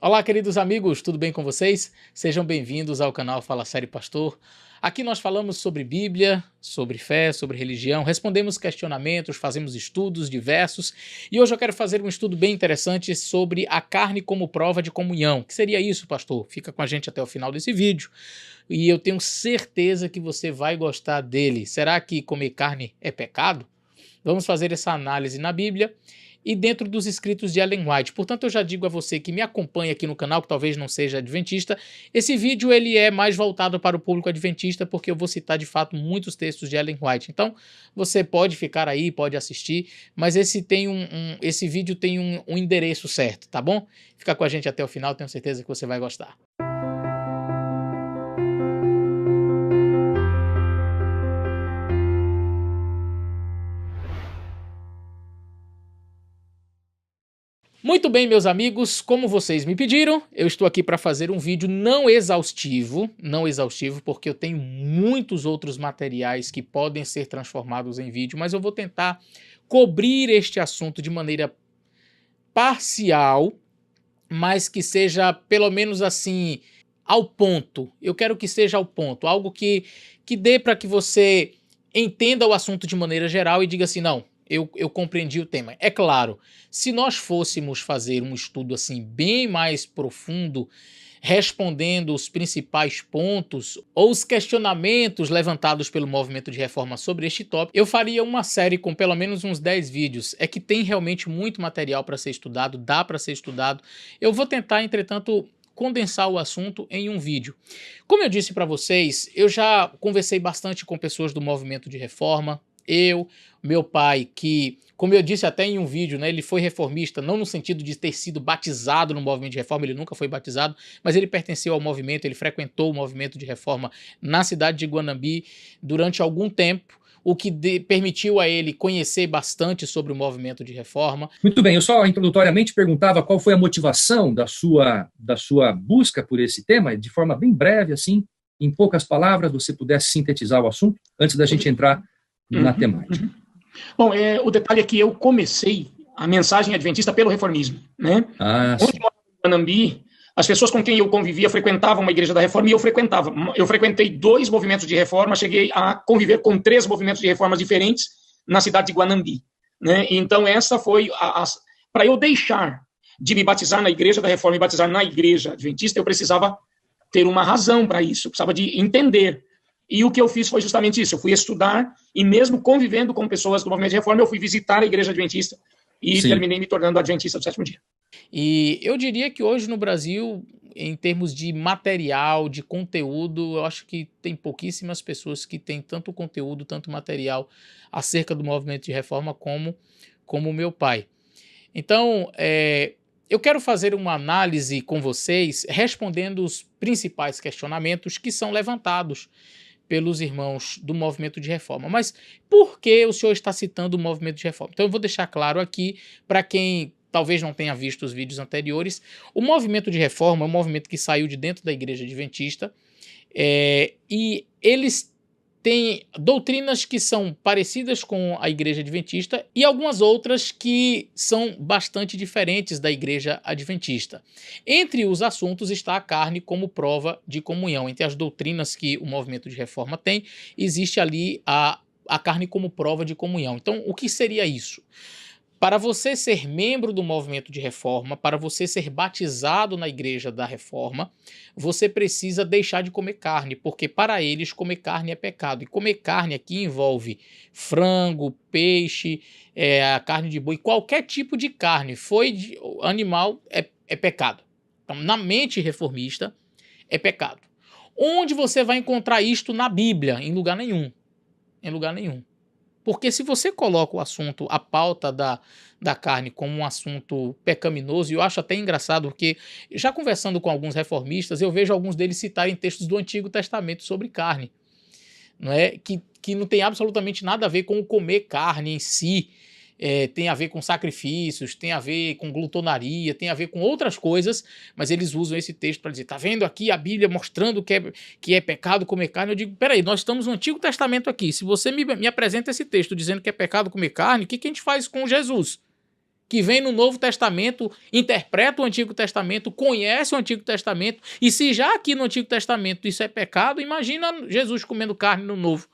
Olá, queridos amigos, tudo bem com vocês? Sejam bem-vindos ao canal Fala Sério Pastor. Aqui nós falamos sobre Bíblia, sobre fé, sobre religião, respondemos questionamentos, fazemos estudos diversos e hoje eu quero fazer um estudo bem interessante sobre a carne como prova de comunhão. O que seria isso, pastor? Fica com a gente até o final desse vídeo e eu tenho certeza que você vai gostar dele. Será que comer carne é pecado? Vamos fazer essa análise na Bíblia e dentro dos escritos de Ellen White. Portanto, eu já digo a você que me acompanha aqui no canal, que talvez não seja adventista, esse vídeo ele é mais voltado para o público adventista, porque eu vou citar de fato muitos textos de Ellen White. Então, você pode ficar aí, pode assistir, mas esse vídeo tem um endereço certo, tá bom? Fica com a gente até o final, tenho certeza que você vai gostar. Muito bem, meus amigos, como vocês me pediram, eu estou aqui para fazer um vídeo não exaustivo, porque eu tenho muitos outros materiais que podem ser transformados em vídeo, mas eu vou tentar cobrir este assunto de maneira parcial, mas que seja pelo menos assim, ao ponto. Eu quero que seja ao ponto, algo que dê para que você entenda o assunto de maneira geral e diga assim, não, eu compreendi o tema. É claro, se nós fôssemos fazer um estudo assim bem mais profundo, respondendo os principais pontos ou os questionamentos levantados pelo movimento de reforma sobre este tópico, eu faria uma série com pelo menos uns 10 vídeos. É que tem realmente muito material para ser estudado, dá para ser estudado. Eu vou tentar, entretanto, condensar o assunto em um vídeo. Como eu disse para vocês, eu já conversei bastante com pessoas do movimento de reforma. Meu pai, que, como eu disse até em um vídeo, né, ele foi reformista, não no sentido de ter sido batizado no movimento de reforma, ele nunca foi batizado, mas ele pertenceu ao movimento, ele frequentou o movimento de reforma na cidade de Guanambi durante algum tempo, o que permitiu a ele conhecer bastante sobre o movimento de reforma. Muito bem, eu só introdutoriamente perguntava qual foi a motivação da sua busca por esse tema, de forma bem breve, assim, em poucas palavras, você pudesse sintetizar o assunto, antes da gente entrar na temática. Bom, o detalhe é que eu comecei a mensagem adventista pelo reformismo, né? Onde eu moro em Guanambi, as pessoas com quem eu convivia frequentavam uma igreja da reforma e eu frequentava. Eu frequentei 2 movimentos de reforma, cheguei a conviver com 3 movimentos de reformas diferentes na cidade de Guanambi, né? Então essa foi para eu deixar de me batizar na igreja da reforma e batizar na igreja adventista, eu precisava ter uma razão para isso, eu precisava de entender. E o que eu fiz foi justamente isso, eu fui estudar e mesmo convivendo com pessoas do movimento de reforma, eu fui visitar a igreja adventista e terminei me tornando adventista do 7º dia. E eu diria que hoje no Brasil, em termos de material, de conteúdo, eu acho que tem pouquíssimas pessoas que têm tanto conteúdo, tanto material acerca do movimento de reforma como o meu pai. Então, eu quero fazer uma análise com vocês, respondendo os principais questionamentos que são levantados pelos irmãos do movimento de reforma. Mas por que o senhor está citando o movimento de reforma? Então eu vou deixar claro aqui, para quem talvez não tenha visto os vídeos anteriores, o movimento de reforma é um movimento que saiu de dentro da igreja adventista, e eles têm doutrinas que são parecidas com a igreja adventista e algumas outras que são bastante diferentes da igreja adventista. Entre os assuntos está a carne como prova de comunhão. Entre as doutrinas que o movimento de reforma tem, existe ali a carne como prova de comunhão. Então, o que seria isso? Para você ser membro do movimento de reforma, para você ser batizado na igreja da reforma, você precisa deixar de comer carne, porque para eles comer carne é pecado. E comer carne aqui envolve frango, peixe, a carne de boi, qualquer tipo de carne, animal, é pecado. Então, na mente reformista, é pecado. Onde você vai encontrar isto na Bíblia? Em lugar nenhum. Em lugar nenhum. Porque se você coloca o assunto, a pauta da carne como um assunto pecaminoso, e eu acho até engraçado, porque já conversando com alguns reformistas, eu vejo alguns deles citarem textos do Antigo Testamento sobre carne, não é? Que não tem absolutamente nada a ver com o comer carne em si, tem a ver com sacrifícios, tem a ver com glutonaria, tem a ver com outras coisas, mas eles usam esse texto para dizer, tá vendo aqui a Bíblia mostrando que é pecado comer carne? Eu digo, peraí, nós estamos no Antigo Testamento aqui, se você me apresenta esse texto dizendo que é pecado comer carne, o que a gente faz com Jesus? que vem no Novo Testamento, interpreta o Antigo Testamento, conhece o Antigo Testamento, e se já aqui no Antigo Testamento isso é pecado, imagina Jesus comendo carne no Novo.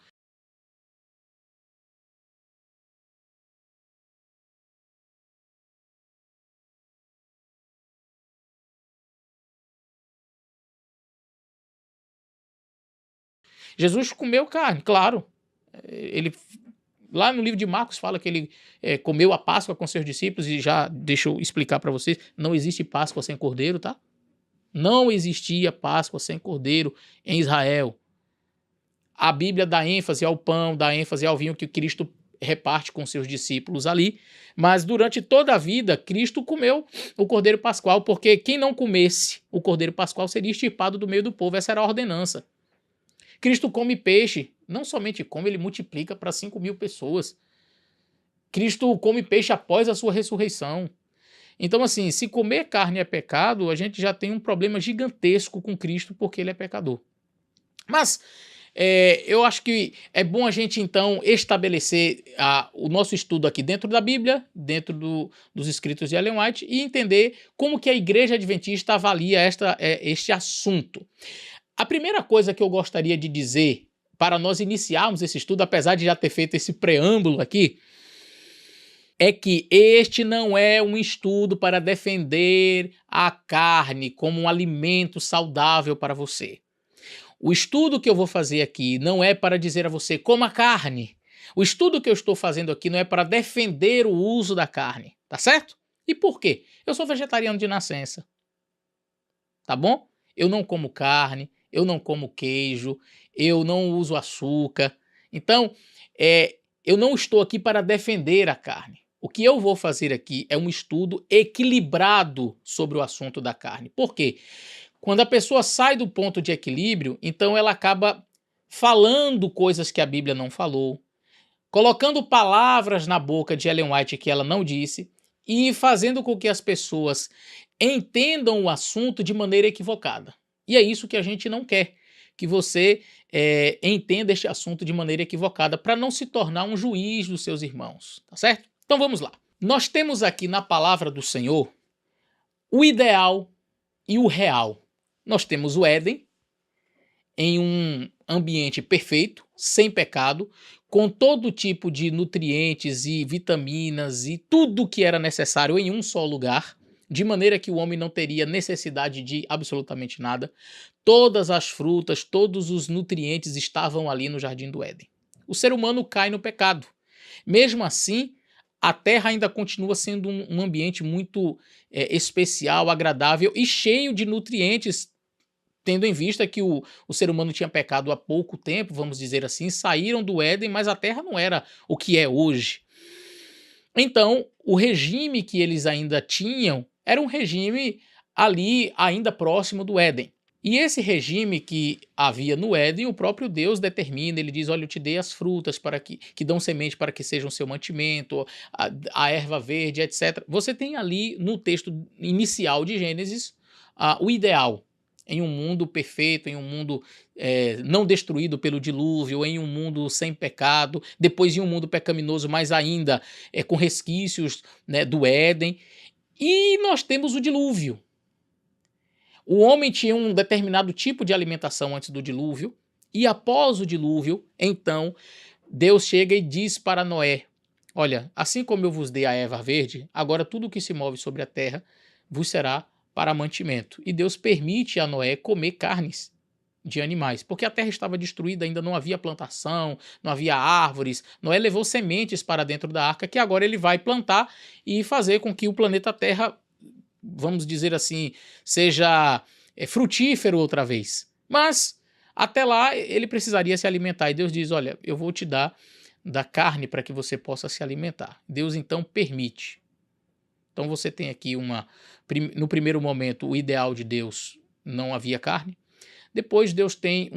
Jesus comeu carne, claro. Ele, lá no livro de Marcos fala que ele comeu a Páscoa com seus discípulos, e já deixa eu explicar para vocês, não existe Páscoa sem cordeiro, tá? Não existia Páscoa sem cordeiro em Israel. A Bíblia dá ênfase ao pão, dá ênfase ao vinho que Cristo reparte com seus discípulos ali, mas durante toda a vida, Cristo comeu o cordeiro pascual, porque quem não comesse o cordeiro pascual seria extirpado do meio do povo, essa era a ordenança. Cristo come peixe, não somente come, ele multiplica para 5.000 pessoas. Cristo come peixe após a sua ressurreição. Então, assim, se comer carne é pecado, a gente já tem um problema gigantesco com Cristo, porque ele é pecador. Mas eu acho que é bom a gente, então, estabelecer o nosso estudo aqui dentro da Bíblia, dentro dos escritos de Ellen White, e entender como que a Igreja Adventista avalia este assunto. A primeira coisa que eu gostaria de dizer para nós iniciarmos esse estudo, apesar de já ter feito esse preâmbulo aqui, é que este não é um estudo para defender a carne como um alimento saudável para você. O estudo que eu vou fazer aqui não é para dizer a você coma carne. O estudo que eu estou fazendo aqui não é para defender o uso da carne, tá certo? E por quê? Eu sou vegetariano de nascença, tá bom? Eu não como carne, eu não como queijo, eu não uso açúcar. Então, eu não estou aqui para defender a carne. O que eu vou fazer aqui é um estudo equilibrado sobre o assunto da carne. Por quê? Quando a pessoa sai do ponto de equilíbrio, então ela acaba falando coisas que a Bíblia não falou, colocando palavras na boca de Ellen White que ela não disse e fazendo com que as pessoas entendam o assunto de maneira equivocada. E é isso que a gente não quer, que você entenda este assunto de maneira equivocada para não se tornar um juiz dos seus irmãos, tá certo? Então vamos lá. Nós temos aqui na palavra do Senhor o ideal e o real. Nós temos o Éden em um ambiente perfeito, sem pecado, com todo tipo de nutrientes e vitaminas e tudo que era necessário em um só lugar, de maneira que o homem não teria necessidade de absolutamente nada. Todas as frutas, todos os nutrientes estavam ali no Jardim do Éden. O ser humano cai no pecado. Mesmo assim, a terra ainda continua sendo um ambiente muito especial, agradável e cheio de nutrientes, tendo em vista que o ser humano tinha pecado há pouco tempo, vamos dizer assim, saíram do Éden, mas a terra não era o que é hoje. Então, o regime que eles ainda tinham era um regime ali ainda próximo do Éden. E esse regime que havia no Éden, o próprio Deus determina, ele diz, olha, eu te dei as frutas para que dão semente para que sejam seu mantimento, a erva verde, etc. Você tem ali no texto inicial de Gênesis o ideal, em um mundo perfeito, em um mundo não destruído pelo dilúvio, em um mundo sem pecado, depois em um mundo pecaminoso, mas ainda com resquícios, né, do Éden. E nós temos o dilúvio. O homem tinha um determinado tipo de alimentação antes do dilúvio, e após o dilúvio, então, Deus chega e diz para Noé, olha, assim como eu vos dei a erva verde, agora tudo que se move sobre a terra vos será para mantimento. E Deus permite a Noé comer carnes de animais, porque a terra estava destruída, ainda não havia plantação, não havia árvores. Noé levou sementes para dentro da arca, que agora ele vai plantar e fazer com que o planeta Terra, vamos dizer assim, seja frutífero outra vez. Mas até lá ele precisaria se alimentar. E Deus diz, olha, eu vou te dar da carne para que você possa se alimentar. Deus então permite. Então você tem aqui no primeiro momento, o ideal de Deus, não havia carne. Depois Deus tem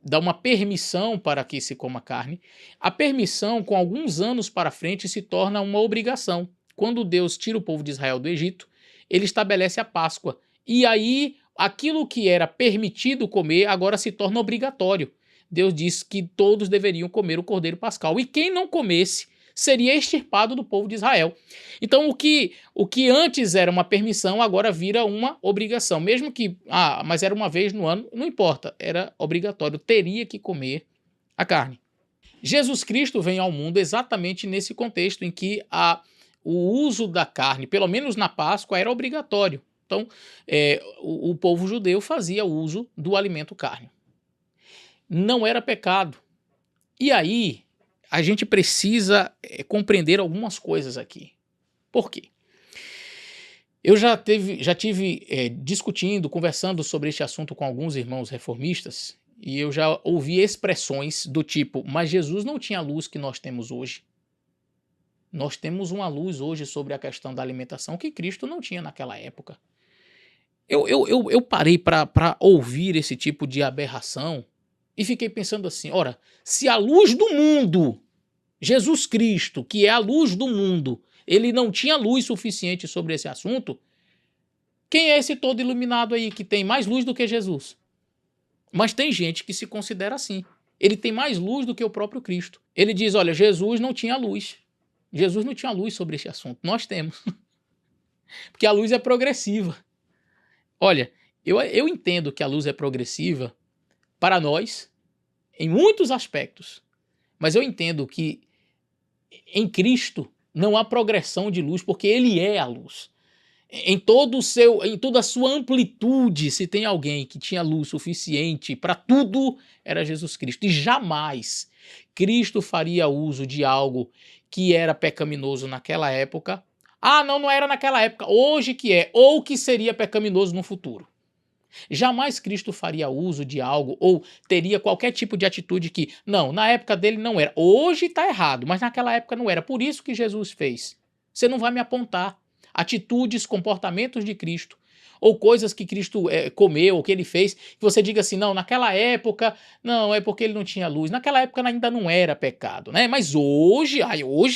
dá uma permissão para que se coma carne. A permissão, com alguns anos para frente, se torna uma obrigação. Quando Deus tira o povo de Israel do Egito, ele estabelece a Páscoa. E aí, aquilo que era permitido comer, agora se torna obrigatório. Deus diz que todos deveriam comer o cordeiro pascal. E quem não comesse seria extirpado do povo de Israel. Então o que antes era uma permissão, agora vira uma obrigação. Mesmo que, mas era uma vez no ano, não importa, era obrigatório, teria que comer a carne. Jesus Cristo vem ao mundo exatamente nesse contexto em que o uso da carne, pelo menos na Páscoa, era obrigatório. Então, o povo judeu fazia uso do alimento carne. Não era pecado. E aí, a gente precisa compreender algumas coisas aqui. Por quê? Eu já tive discutindo, conversando sobre este assunto com alguns irmãos reformistas, e eu já ouvi expressões do tipo, mas Jesus não tinha a luz que nós temos hoje. Nós temos uma luz hoje sobre a questão da alimentação que Cristo não tinha naquela época. Eu parei para ouvir esse tipo de aberração e fiquei pensando assim, ora, se a luz do mundo, Jesus Cristo, que é a luz do mundo, ele não tinha luz suficiente sobre esse assunto, quem é esse todo iluminado aí que tem mais luz do que Jesus? Mas tem gente que se considera assim. Ele tem mais luz do que o próprio Cristo. Ele diz, olha, Jesus não tinha luz. Jesus não tinha luz sobre esse assunto. Nós temos. Porque a luz é progressiva. Olha, eu entendo que a luz é progressiva para nós, em muitos aspectos. Mas eu entendo que em Cristo não há progressão de luz, porque ele é a luz. Em toda a sua amplitude, se tem alguém que tinha luz suficiente para tudo, era Jesus Cristo. E jamais Cristo faria uso de algo que era pecaminoso naquela época. Não era naquela época, hoje que é, ou que seria pecaminoso no futuro. Jamais Cristo faria uso de algo ou teria qualquer tipo de atitude que, não, na época dele não era. Hoje está errado, mas naquela época não era. Por isso que Jesus fez. Você não vai me apontar atitudes, comportamentos de Cristo, ou coisas que Cristo comeu, ou que ele fez, que você diga assim, não, naquela época, não, é porque ele não tinha luz. Naquela época ainda não era pecado, né? Mas hoje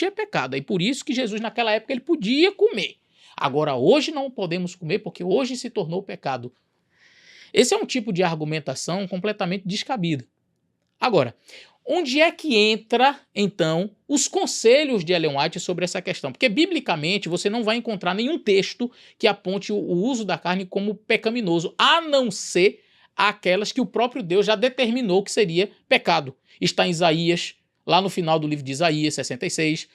é pecado. E por isso que Jesus naquela época ele podia comer. Agora hoje não podemos comer porque hoje se tornou pecado. Esse é um tipo de argumentação completamente descabida. Agora, onde é que entra, então, os conselhos de Ellen White sobre essa questão? Porque, biblicamente, você não vai encontrar nenhum texto que aponte o uso da carne como pecaminoso, a não ser aquelas que o próprio Deus já determinou que seria pecado. Está em Isaías, lá no final do livro de Isaías, 66,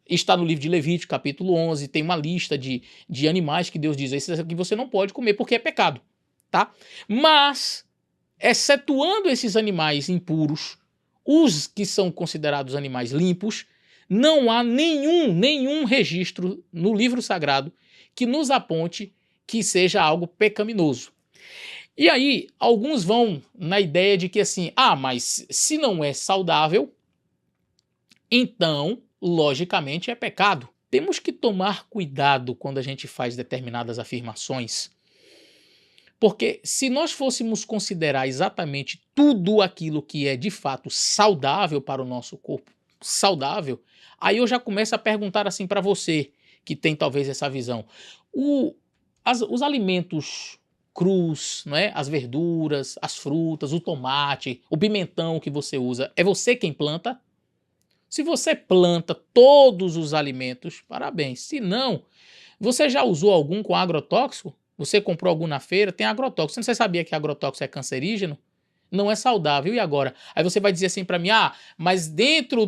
está no livro de Levítico, capítulo 11, tem uma lista de animais que Deus diz, esses aqui você não pode comer porque é pecado. Tá? Mas, excetuando esses animais impuros, os que são considerados animais limpos, não há nenhum registro no livro sagrado que nos aponte que seja algo pecaminoso. E aí, alguns vão na ideia de que assim, mas se não é saudável, então, logicamente, é pecado. Temos que tomar cuidado quando a gente faz determinadas afirmações. Porque se nós fôssemos considerar exatamente tudo aquilo que é de fato saudável para o nosso corpo, saudável, aí eu já começo a perguntar assim para você, que tem talvez essa visão. Os alimentos crus, não é? As verduras, as frutas, o tomate, o pimentão que você usa, é você quem planta? Se você planta todos os alimentos, parabéns. Se não, você já usou algum com agrotóxico? Você comprou algum na feira, tem agrotóxico. Você sabia que agrotóxico é cancerígeno? Não é saudável. E agora? Aí você vai dizer assim para mim, mas dentro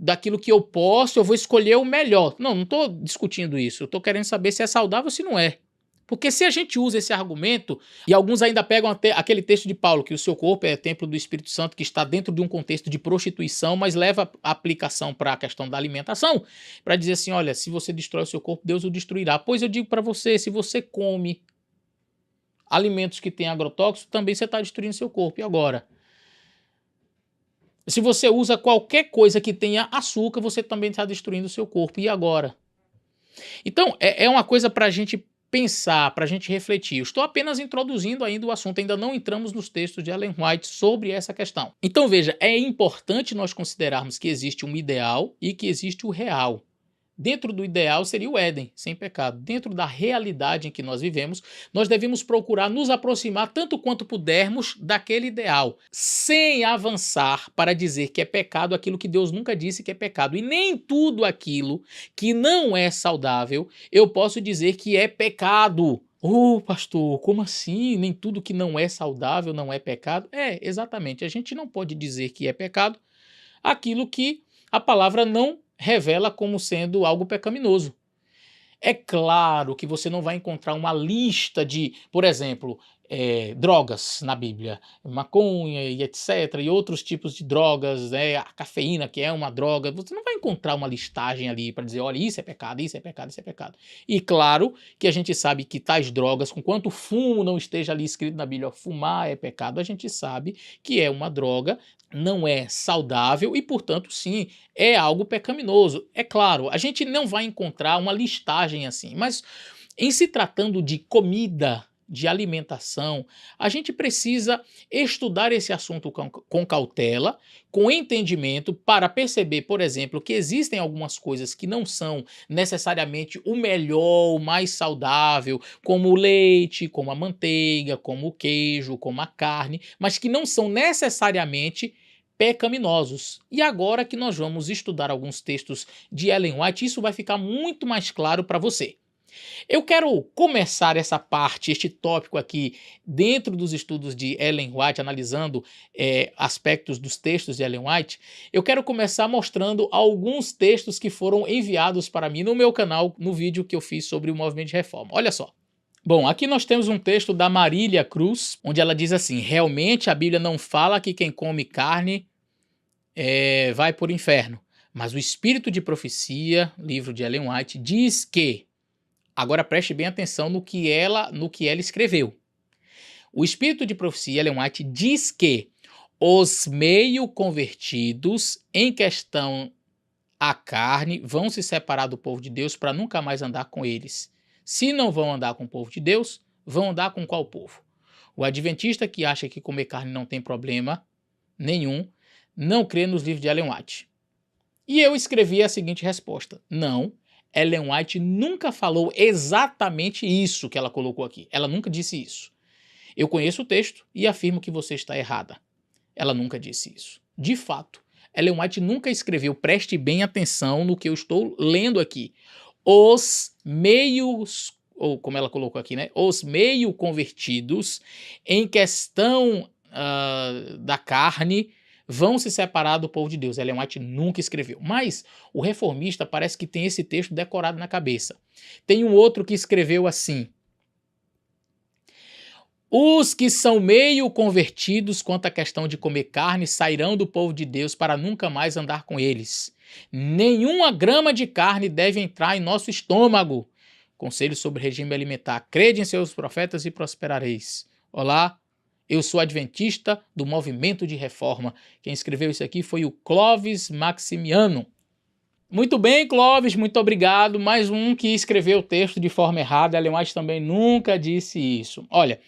daquilo que eu posso, eu vou escolher o melhor. Não estou discutindo isso. Eu estou querendo saber se é saudável ou se não é. Porque se a gente usa esse argumento, e alguns ainda pegam até aquele texto de Paulo, que o seu corpo é templo do Espírito Santo, que está dentro de um contexto de prostituição, mas leva a aplicação para a questão da alimentação, para dizer assim, olha, se você destrói o seu corpo, Deus o destruirá. Pois eu digo para você, se você come alimentos que têm agrotóxico, também você está destruindo seu corpo. E agora? Se você usa qualquer coisa que tenha açúcar, você também está destruindo o seu corpo. E agora? Então, é uma coisa para a gente pensar, para a gente refletir. Eu estou apenas introduzindo ainda o assunto, ainda não entramos nos textos de Ellen White sobre essa questão. Então veja, é importante nós considerarmos que existe um ideal e que existe o real Dentro do ideal seria o Éden, sem pecado. Dentro da realidade em que nós vivemos, nós devemos procurar nos aproximar tanto quanto pudermos daquele ideal, sem avançar para dizer que é pecado aquilo que Deus nunca disse que é pecado. E nem tudo aquilo que não é saudável eu posso dizer que é pecado. Pastor, como assim? Nem tudo que não é saudável não é pecado? É, exatamente. A gente não pode dizer que é pecado aquilo que a palavra não revela como sendo algo pecaminoso. É claro que você não vai encontrar uma lista de, por exemplo, drogas na Bíblia, maconha e etc, e outros tipos de drogas, a cafeína, que é uma droga. Você não vai encontrar uma listagem ali para dizer, olha, isso é pecado, isso é pecado, isso é pecado. E claro que a gente sabe que tais drogas, conquanto o fumo não esteja ali escrito na Bíblia, fumar é pecado, a gente sabe que é uma droga, não é saudável e, portanto, sim, é algo pecaminoso. É claro, a gente não vai encontrar uma listagem assim, mas em se tratando de comida, de alimentação, a gente precisa estudar esse assunto com cautela, com entendimento, para perceber, por exemplo, que existem algumas coisas que não são necessariamente o melhor, o mais saudável, como o leite, como a manteiga, como o queijo, como a carne, mas que não são necessariamente pecaminosos. E agora que nós vamos estudar alguns textos de Ellen White, isso vai ficar muito mais claro para você. Eu quero começar essa parte, este tópico aqui, dentro dos estudos de Ellen White, analisando aspectos dos textos de Ellen White. Eu quero começar mostrando alguns textos que foram enviados para mim no meu canal, no vídeo que eu fiz sobre o movimento de reforma. Olha só. Bom, aqui nós temos um texto da Marília Cruz, onde ela diz assim: realmente a Bíblia não fala que quem come carne vai para o inferno, mas o Espírito de Profecia, livro de Ellen White, diz que... Agora preste bem atenção no que ela escreveu. O Espírito de Profecia, Ellen White, diz que os meio convertidos em questão à carne vão se separar do povo de Deus para nunca mais andar com eles. Se não vão andar com o povo de Deus, vão andar com qual povo? O adventista que acha que comer carne não tem problema nenhum, não crê nos livros de Ellen White. E eu escrevi a seguinte resposta: não, Ellen White nunca falou exatamente isso que ela colocou aqui. Ela nunca disse isso. Eu conheço o texto e afirmo que você está errada. Ela nunca disse isso. De fato, Ellen White nunca escreveu, preste bem atenção no que eu estou lendo aqui, os meios, ou como ela colocou aqui, né? Os meio convertidos em questão da carne vão se separar do povo de Deus. Ellen White nunca escreveu. Mas o reformista parece que tem esse texto decorado na cabeça. Tem um outro que escreveu assim: os que são meio convertidos quanto à questão de comer carne sairão do povo de Deus para nunca mais andar com eles. Nenhuma grama de carne deve entrar em nosso estômago. Conselho sobre regime alimentar. Crede em seus profetas e prosperareis. Olá, eu sou adventista do movimento de reforma. Quem escreveu isso aqui foi o Clóvis Maximiano. Muito bem, Clóvis, muito obrigado. Mais um que escreveu o texto de forma errada. Ellen White também nunca disse isso. Olha,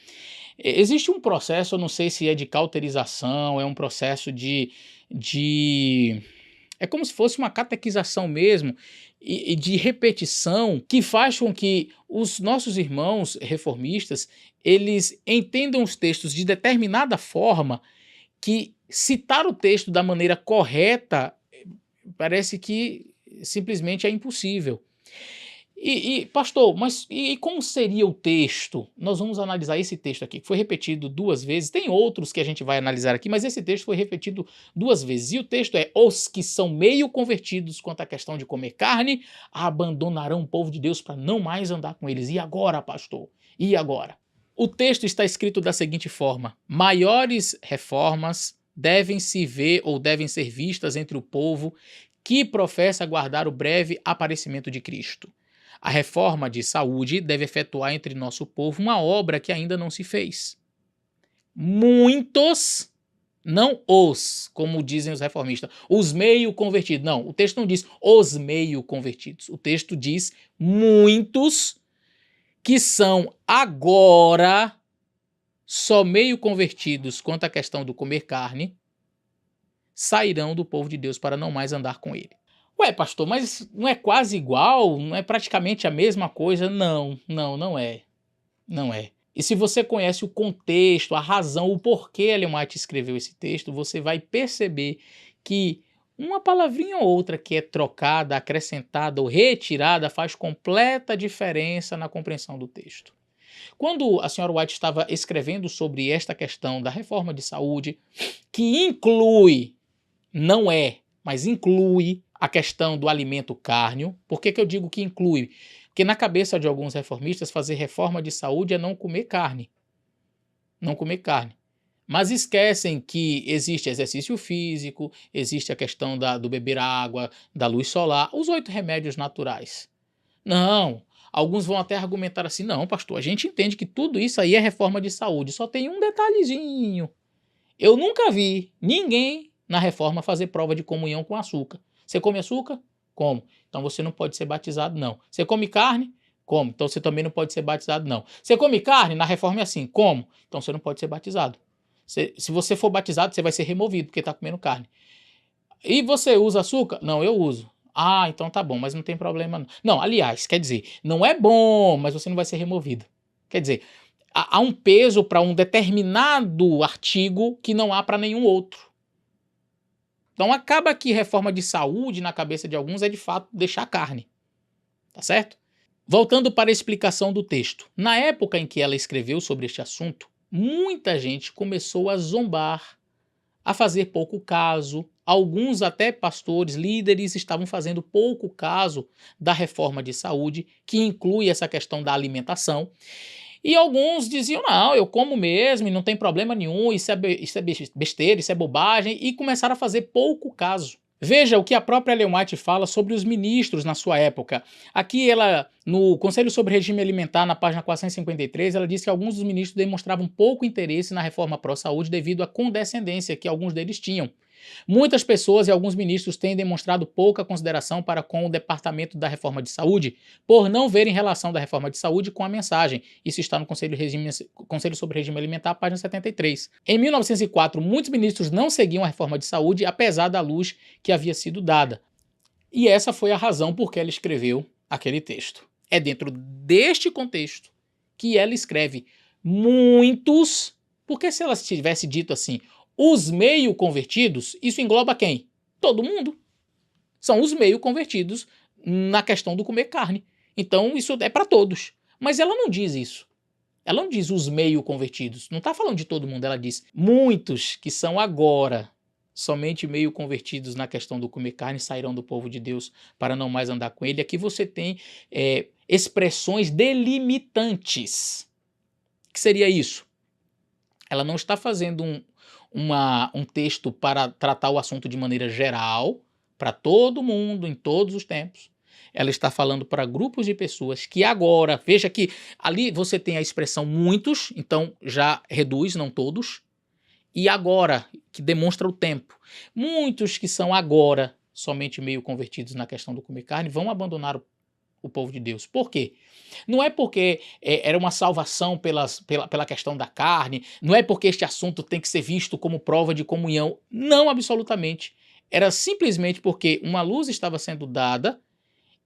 existe um processo, eu não sei se é de cauterização, é um processo é como se fosse uma catequização mesmo, e de repetição, que faz com que os nossos irmãos reformistas, eles entendam os textos de determinada forma, que citar o texto da maneira correta parece que simplesmente é impossível. Pastor, mas como seria o texto? Nós vamos analisar esse texto aqui, que foi repetido 2 vezes. Tem outros que a gente vai analisar aqui, mas esse texto foi repetido 2 vezes. E o texto é: os que são meio convertidos quanto à questão de comer carne abandonarão o povo de Deus para não mais andar com eles. E agora, pastor? E agora? O texto está escrito da seguinte forma: maiores reformas devem se ver ou devem ser vistas entre o povo que professa aguardar o breve aparecimento de Cristo. A reforma de saúde deve efetuar entre nosso povo uma obra que ainda não se fez. Muitos, não os, como dizem os reformistas, os meio convertidos. Não, o texto não diz os meio convertidos. O texto diz muitos que são agora só meio convertidos quanto à questão do comer carne, sairão do povo de Deus para não mais andar com ele. Ué, pastor, mas não é quase igual? Não é praticamente a mesma coisa? Não, não é. Não é. E se você conhece o contexto, a razão, o porquê Ellen White escreveu esse texto, você vai perceber que uma palavrinha ou outra que é trocada, acrescentada ou retirada faz completa diferença na compreensão do texto. Quando a senhora White estava escrevendo sobre esta questão da reforma de saúde, que inclui, não é, mas inclui a questão do alimento cárneo. Por que eu digo que inclui? Porque na cabeça de alguns reformistas, fazer reforma de saúde é não comer carne. Não comer carne. Mas esquecem que existe exercício físico, existe a questão do beber água, da luz solar, os 8 remédios naturais. Não. Alguns vão até argumentar assim, não, pastor, a gente entende que tudo isso aí é reforma de saúde, só tem um detalhezinho. Eu nunca vi ninguém na reforma fazer prova de comunhão com açúcar. Você come açúcar? Como. Então você não pode ser batizado, não. Você come carne? Como. Então você também não pode ser batizado, não. Você come carne? Na reforma é assim. Como. Então você não pode ser batizado. Se você for batizado, você vai ser removido, porque está comendo carne. E você usa açúcar? Não, eu uso. Ah, então tá bom, mas não tem problema não. Não, aliás, quer dizer, não é bom, mas você não vai ser removido. Quer dizer, há um peso para um determinado artigo que não há para nenhum outro. Então acaba que reforma de saúde na cabeça de alguns é de fato deixar carne. Tá certo? Voltando para a explicação do texto. Na época em que ela escreveu sobre este assunto, muita gente começou a zombar, a fazer pouco caso. Alguns até pastores, líderes, estavam fazendo pouco caso da reforma de saúde, que inclui essa questão da alimentação. E alguns diziam, não, eu como mesmo e não tem problema nenhum, isso é besteira, isso é bobagem, e começaram a fazer pouco caso. Veja o que a própria Ellen White fala sobre os ministros na sua época. Aqui ela, no Conselho sobre Regime Alimentar, na página 453, ela diz que alguns dos ministros demonstravam pouco interesse na reforma pró-saúde devido à condescendência que alguns deles tinham. Muitas pessoas e alguns ministros têm demonstrado pouca consideração para com o Departamento da Reforma de Saúde por não verem relação da reforma de saúde com a mensagem. Isso está no Conselho sobre Regime Alimentar, página 73. Em 1904, muitos ministros não seguiam a reforma de saúde, apesar da luz que havia sido dada. E essa foi a razão por que ela escreveu aquele texto. É dentro deste contexto que ela escreve muitos, porque se ela tivesse dito assim, os meio convertidos, isso engloba quem? Todo mundo. São os meio convertidos na questão do comer carne. Então isso é para todos. Mas ela não diz isso. Ela não diz os meio convertidos. Não está falando de todo mundo. Ela diz muitos que são agora somente meio convertidos na questão do comer carne sairão do povo de Deus para não mais andar com ele. Aqui você tem expressões delimitantes. O que seria isso? Ela não está fazendo um texto para tratar o assunto de maneira geral, para todo mundo, em todos os tempos. Ela está falando para grupos de pessoas que agora, veja que ali você tem a expressão muitos, então já reduz, não todos, e agora, que demonstra o tempo. Muitos que são agora somente meio convertidos na questão do comer carne vão abandonar o povo de Deus. Por quê? Não é porque era uma salvação pela questão da carne, não é porque este assunto tem que ser visto como prova de comunhão, não absolutamente. Era simplesmente porque uma luz estava sendo dada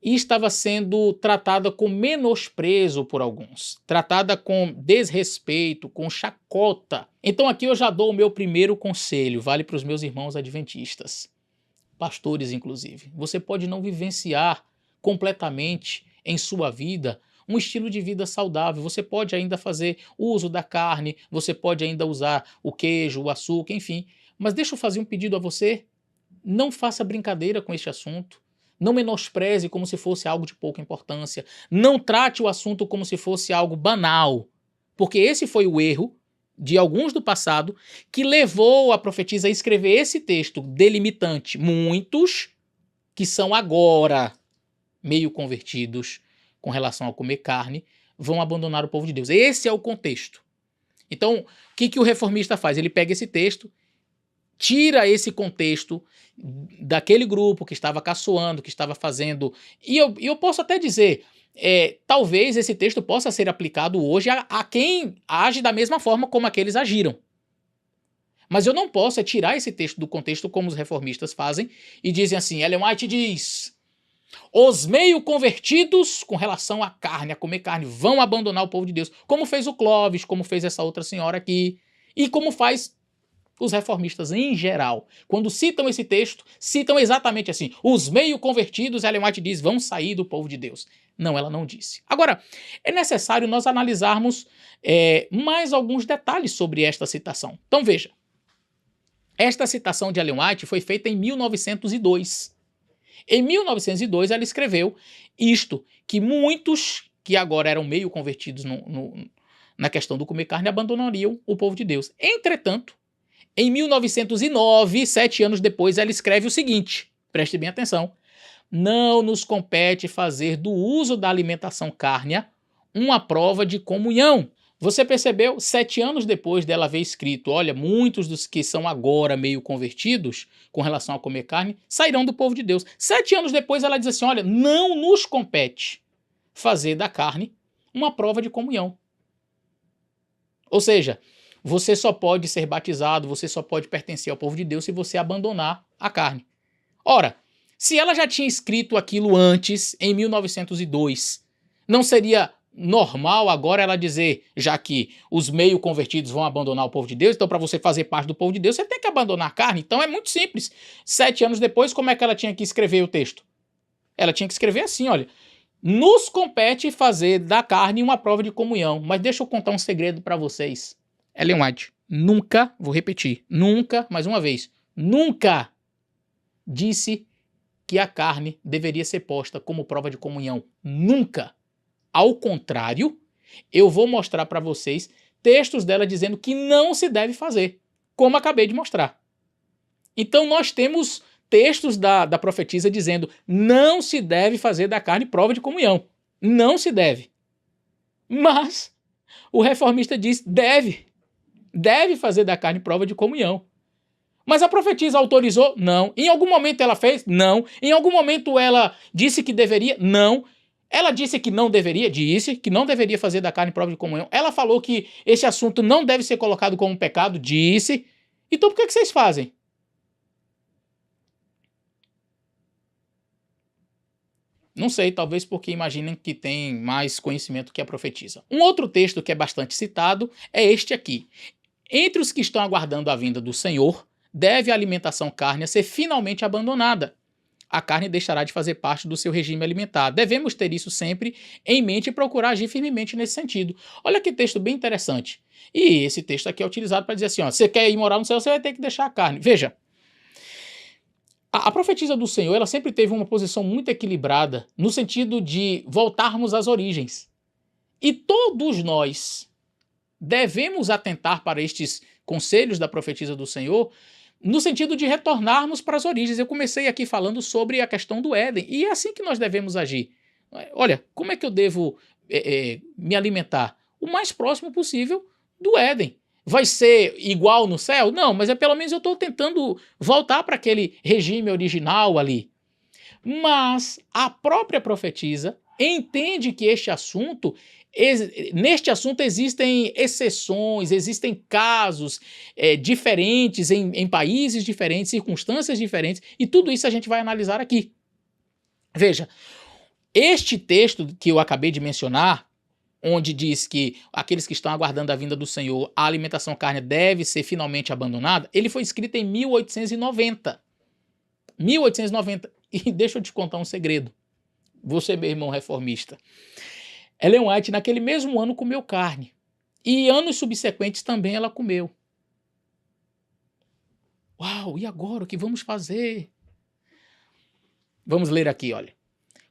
e estava sendo tratada com menosprezo por alguns, tratada com desrespeito, com chacota. Então aqui eu já dou o meu primeiro conselho, vale para os meus irmãos adventistas, pastores inclusive. Você pode não vivenciar completamente em sua vida um estilo de vida saudável. Você pode ainda fazer uso da carne, você pode ainda usar o queijo, o açúcar, enfim. Mas deixa eu fazer um pedido a você. Não faça brincadeira com este assunto. Não menospreze como se fosse algo de pouca importância. Não trate o assunto como se fosse algo banal. Porque esse foi o erro de alguns do passado que levou a profetisa a escrever esse texto delimitante. Muitos que são agora meio convertidos com relação a comer carne, vão abandonar o povo de Deus. Esse é o contexto. Então, o que o reformista faz? Ele pega esse texto, tira esse contexto daquele grupo que estava caçoando, que estava fazendo... E eu posso até dizer, talvez esse texto possa ser aplicado hoje a quem age da mesma forma como aqueles agiram. Mas eu não posso tirar esse texto do contexto como os reformistas fazem e dizem assim, Ellen White diz, os meio convertidos com relação à carne, a comer carne, vão abandonar o povo de Deus, como fez o Clóvis, como fez essa outra senhora aqui, e como faz os reformistas em geral. Quando citam esse texto, citam exatamente assim, os meio convertidos, Ellen White diz, vão sair do povo de Deus. Não, ela não disse. Agora, é necessário nós analisarmos mais alguns detalhes sobre esta citação. Então veja, esta citação de Ellen White foi feita em 1902. Em 1902 ela escreveu isto, que muitos que agora eram meio convertidos na questão do comer carne abandonariam o povo de Deus. Entretanto, em 1909, 7 anos depois, ela escreve o seguinte, preste bem atenção, não nos compete fazer do uso da alimentação cárnea uma prova de comunhão. Você percebeu? 7 anos depois dela haver escrito, olha, muitos dos que são agora meio convertidos com relação a comer carne sairão do povo de Deus. 7 anos depois ela diz assim, olha, não nos compete fazer da carne uma prova de comunhão. Ou seja, você só pode ser batizado, você só pode pertencer ao povo de Deus se você abandonar a carne. Ora, se ela já tinha escrito aquilo antes, em 1902, não seria normal agora ela dizer, já que os meio convertidos vão abandonar o povo de Deus, então para você fazer parte do povo de Deus, você tem que abandonar a carne? Então é muito simples. 7 anos depois, como é que ela tinha que escrever o texto? Ela tinha que escrever assim, olha, nos compete fazer da carne uma prova de comunhão, mas deixa eu contar um segredo para vocês. Ellen White nunca, vou repetir, nunca, mais uma vez, nunca disse que a carne deveria ser posta como prova de comunhão. Nunca. Ao contrário, eu vou mostrar para vocês textos dela dizendo que não se deve fazer, como acabei de mostrar. Então nós temos textos da profetisa dizendo não se deve fazer da carne prova de comunhão. Não se deve. Mas o reformista diz deve. Deve fazer da carne prova de comunhão. Mas a profetisa autorizou? Não. Em algum momento ela fez? Não. Em algum momento ela disse que deveria? Não. Ela disse que não deveria? Disse que não deveria fazer da carne prova de comunhão. Ela falou que esse assunto não deve ser colocado como pecado? Disse. Então por que vocês fazem? Não sei, talvez porque imaginem que tem mais conhecimento que a profetisa. Um outro texto que é bastante citado é este aqui. Entre os que estão aguardando a vinda do Senhor, deve a alimentação cárnea ser finalmente abandonada. A carne deixará de fazer parte do seu regime alimentar. Devemos ter isso sempre em mente e procurar agir firmemente nesse sentido. Olha que texto bem interessante. E esse texto aqui é utilizado para dizer assim, ó, você quer ir morar no céu, você vai ter que deixar a carne. Veja, a profetisa do Senhor, ela sempre teve uma posição muito equilibrada no sentido de voltarmos às origens. E todos nós devemos atentar para estes conselhos da profetisa do Senhor no sentido de retornarmos para as origens. Eu comecei aqui falando sobre a questão do Éden, e é assim que nós devemos agir. Olha, como é que eu devo me alimentar? O mais próximo possível do Éden. Vai ser igual no céu? Não, mas pelo menos eu estou tentando voltar para aquele regime original ali. Mas a própria profetisa entende que neste assunto existem exceções, existem casos diferentes em países diferentes, circunstâncias diferentes, e tudo isso a gente vai analisar aqui. Veja, este texto que eu acabei de mencionar, onde diz que aqueles que estão aguardando a vinda do Senhor, a alimentação cárnea deve ser finalmente abandonada, ele foi escrito em 1890. 1890. E deixa eu te contar um segredo. Você, meu irmão reformista. Ellen White, naquele mesmo ano, comeu carne. E anos subsequentes também ela comeu. Uau, e agora? O que vamos fazer? Vamos ler aqui, olha.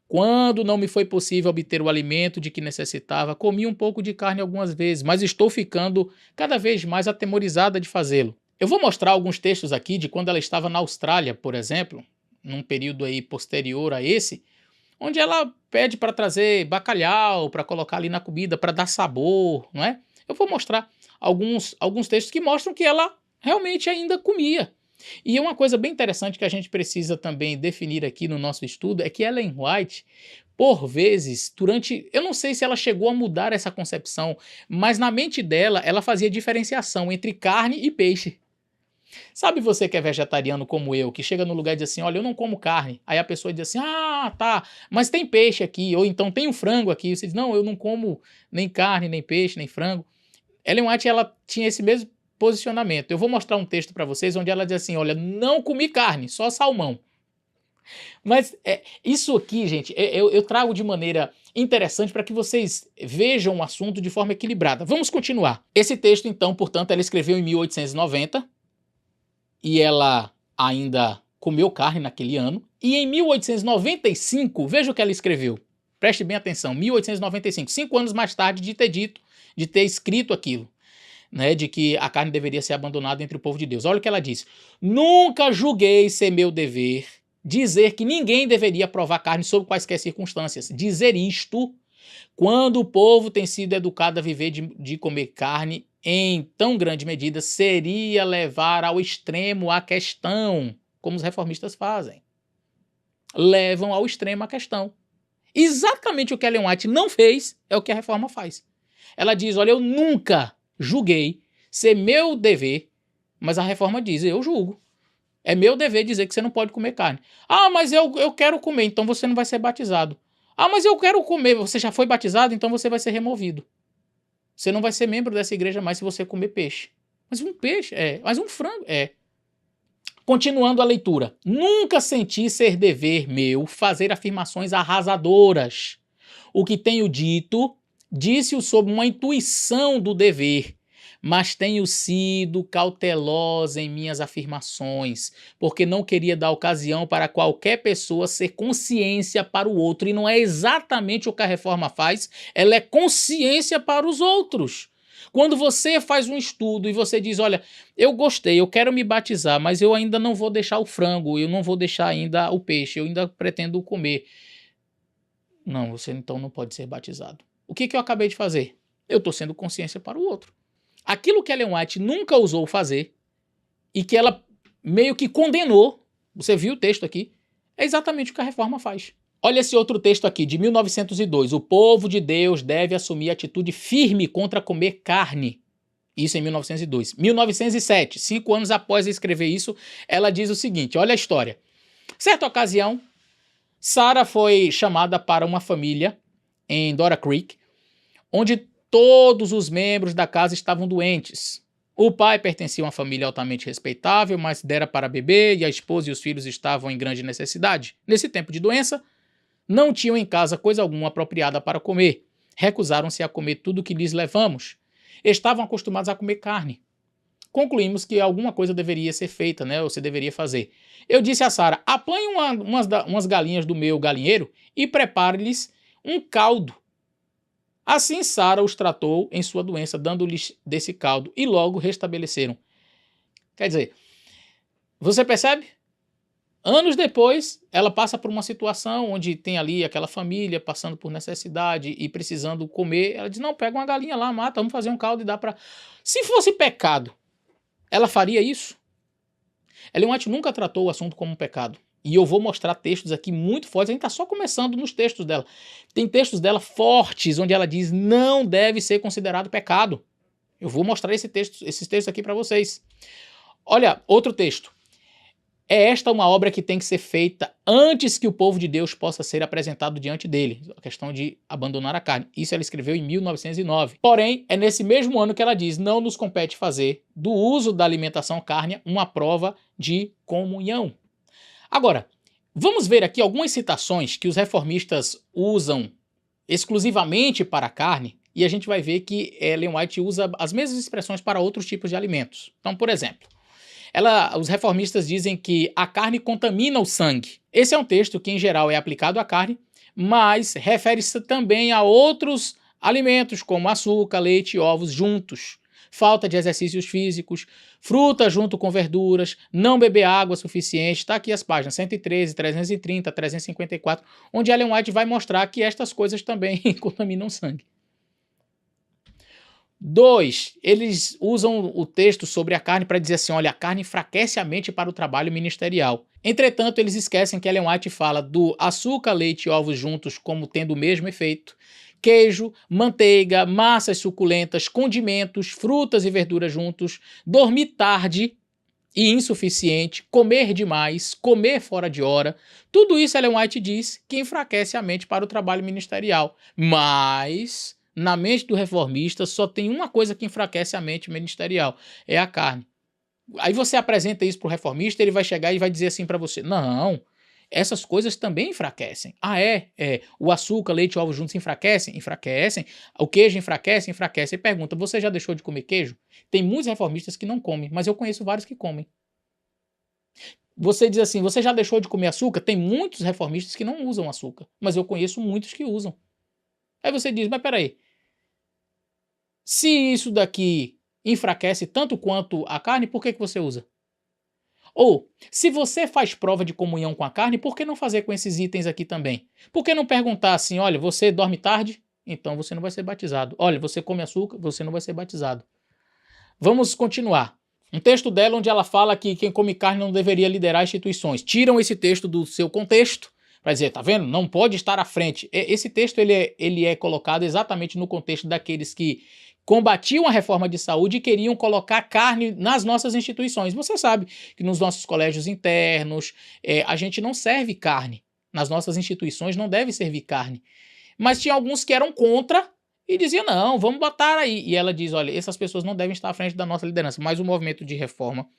Quando não me foi possível obter o alimento de que necessitava, comi um pouco de carne algumas vezes, mas estou ficando cada vez mais atemorizada de fazê-lo. Eu vou mostrar alguns textos aqui de quando ela estava na Austrália, por exemplo, num período aí posterior a esse, onde ela pede para trazer bacalhau, para colocar ali na comida, para dar sabor, não é? Eu vou mostrar alguns textos que mostram que ela realmente ainda comia. E uma coisa bem interessante que a gente precisa também definir aqui no nosso estudo é que Ellen White, por vezes, eu não sei se ela chegou a mudar essa concepção, mas na mente dela, ela fazia diferenciação entre carne e peixe. Sabe você que é vegetariano como eu, que chega no lugar e diz assim, olha, eu não como carne. Aí a pessoa diz assim, ah, tá, mas tem peixe aqui, ou então tem um frango aqui. Você diz, não, eu não como nem carne, nem peixe, nem frango. Ellen White, ela tinha esse mesmo posicionamento. Eu vou mostrar um texto para vocês onde ela diz assim, olha, não comi carne, só salmão. Mas isso aqui, gente, eu trago de maneira interessante para que vocês vejam o assunto de forma equilibrada. Vamos continuar. Esse texto, então, portanto, ela escreveu em 1890 e ela ainda comeu carne naquele ano. E em 1895, veja o que ela escreveu. Preste bem atenção, 1895, 5 anos mais tarde de ter dito, de ter escrito aquilo, né, de que a carne deveria ser abandonada entre o povo de Deus. Olha o que ela diz. Nunca julguei ser meu dever dizer que ninguém deveria provar carne sob quaisquer circunstâncias. Dizer isto quando o povo tem sido educado a viver de comer carne em tão grande medida seria levar ao extremo a questão, como os reformistas fazem. Levam ao extremo a questão. Exatamente o que Ellen White não fez é o que a reforma faz. Ela diz, olha, eu nunca julguei ser meu dever, mas a reforma diz, eu julgo. É meu dever dizer que você não pode comer carne. Ah, mas eu quero comer, então você não vai ser batizado. Ah, mas eu quero comer, você já foi batizado, então você vai ser removido. Você não vai ser membro dessa igreja mais se você comer peixe. Mas um peixe? Mas um frango? Continuando a leitura. Nunca senti ser dever meu fazer afirmações arrasadoras. O que tenho dito, disse-o sob uma intuição do dever, mas tenho sido cautelosa em minhas afirmações, porque não queria dar ocasião para qualquer pessoa ser consciência para o outro, e não é exatamente o que a reforma faz, ela é consciência para os outros. Quando você faz um estudo e você diz, olha, eu gostei, eu quero me batizar, mas eu ainda não vou deixar o frango, eu não vou deixar ainda o peixe, eu ainda pretendo comer. Não, você então não pode ser batizado. O que eu acabei de fazer? Eu estou sendo consciência para o outro. Aquilo que Ellen White nunca ousou fazer e que ela meio que condenou, você viu o texto aqui, é exatamente o que a reforma faz. Olha esse outro texto aqui, de 1902. O povo de Deus deve assumir atitude firme contra comer carne. Isso em 1902. 1907, 5 anos após escrever isso, ela diz o seguinte, olha a história. Certa ocasião, Sarah foi chamada para uma família em Dora Creek, onde todos os membros da casa estavam doentes. O pai pertencia a uma família altamente respeitável, mas dera para beber e a esposa e os filhos estavam em grande necessidade. Nesse tempo de doença, não tinham em casa coisa alguma apropriada para comer. Recusaram-se a comer tudo que lhes levamos. Estavam acostumados a comer carne. Concluímos que alguma coisa deveria ser feita, né? Ou se deveria fazer. Eu disse a Sarah, apanhe umas galinhas do meu galinheiro e prepare-lhes um caldo. Assim Sarah os tratou em sua doença, dando-lhes desse caldo, e logo restabeleceram. Quer dizer, você percebe? Anos depois, ela passa por uma situação onde tem ali aquela família passando por necessidade e precisando comer. Ela diz, não, pega uma galinha lá, mata, vamos fazer um caldo e dá para... Se fosse pecado, ela faria isso? Ellen White nunca tratou o assunto como um pecado. E eu vou mostrar textos aqui muito fortes. A gente está só começando nos textos dela. Tem textos dela fortes, onde ela diz não deve ser considerado pecado. Eu vou mostrar esses textos aqui para vocês. Olha, outro texto. É esta uma obra que tem que ser feita antes que o povo de Deus possa ser apresentado diante dele. A questão de abandonar a carne. Isso ela escreveu em 1909. Porém, é nesse mesmo ano que ela diz, não nos compete fazer do uso da alimentação carne uma prova de comunhão. Agora, vamos ver aqui algumas citações que os reformistas usam exclusivamente para a carne, e a gente vai ver que Ellen White usa as mesmas expressões para outros tipos de alimentos. Então, por exemplo, os reformistas dizem que a carne contamina o sangue. Esse é um texto que, em geral, é aplicado à carne, mas refere-se também a outros alimentos, como açúcar, leite e ovos juntos. Falta de exercícios físicos, fruta junto com verduras, não beber água suficiente. Está aqui as páginas 113, 330, 354, onde Ellen White vai mostrar que estas coisas também contaminam o sangue. 2, eles usam o texto sobre a carne para dizer assim, olha, a carne enfraquece a mente para o trabalho ministerial. Entretanto, eles esquecem que Ellen White fala do açúcar, leite e ovos juntos como tendo o mesmo efeito, queijo, manteiga, massas suculentas, condimentos, frutas e verduras juntos, dormir tarde e insuficiente, comer demais, comer fora de hora, tudo isso Ellen White diz que enfraquece a mente para o trabalho ministerial. Mas, na mente do reformista, só tem uma coisa que enfraquece a mente ministerial, é a carne. Aí você apresenta isso para o reformista, ele vai chegar e vai dizer assim para você, não, essas coisas também enfraquecem. Ah, o açúcar, leite e ovos juntos enfraquecem? Enfraquecem. O queijo enfraquece? Enfraquece. Ele pergunta, você já deixou de comer queijo? Tem muitos reformistas que não comem, mas eu conheço vários que comem. Você diz assim, você já deixou de comer açúcar? Tem muitos reformistas que não usam açúcar, mas eu conheço muitos que usam. Aí você diz, mas peraí, se isso daqui enfraquece tanto quanto a carne, por que você usa? Ou, se você faz prova de comunhão com a carne, por que não fazer com esses itens aqui também? Por que não perguntar assim, olha, você dorme tarde? Então você não vai ser batizado. Olha, você come açúcar? Você não vai ser batizado. Vamos continuar. Um texto dela onde ela fala que quem come carne não deveria liderar instituições. Tiram esse texto do seu contexto para dizer, tá vendo? Não pode estar à frente. Esse texto ele é colocado exatamente no contexto daqueles que combatiam a reforma de saúde e queriam colocar carne nas nossas instituições. Você sabe que nos nossos colégios internos a gente não serve carne. Nas nossas instituições não deve servir carne. Mas tinha alguns que eram contra e diziam, não, vamos botar aí. E ela diz, olha, essas pessoas não devem estar à frente da nossa liderança. Mas o movimento de reforma,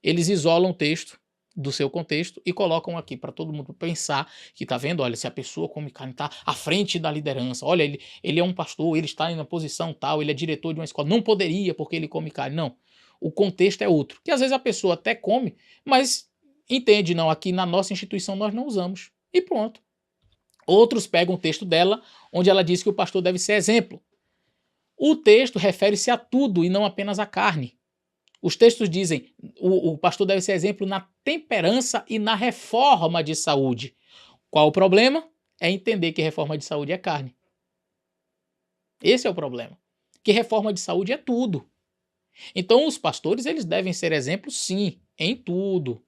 eles isolam o texto do seu contexto e colocam aqui para todo mundo pensar que tá vendo, olha, se a pessoa come carne tá à frente da liderança, olha, ele é um pastor, ele está na posição tal, ele é diretor de uma escola, não poderia porque ele come carne. Não, o contexto é outro, que às vezes a pessoa até come, mas entende, não, aqui na nossa instituição nós não usamos, e pronto. Outros pegam o texto dela, onde ela diz que o pastor deve ser exemplo. O texto refere-se a tudo e não apenas à carne. Os textos dizem, o pastor deve ser exemplo na temperança e na reforma de saúde. Qual o problema? É entender que reforma de saúde é carne. Esse é o problema. Que reforma de saúde é tudo. Então os pastores eles devem ser exemplos sim, em tudo,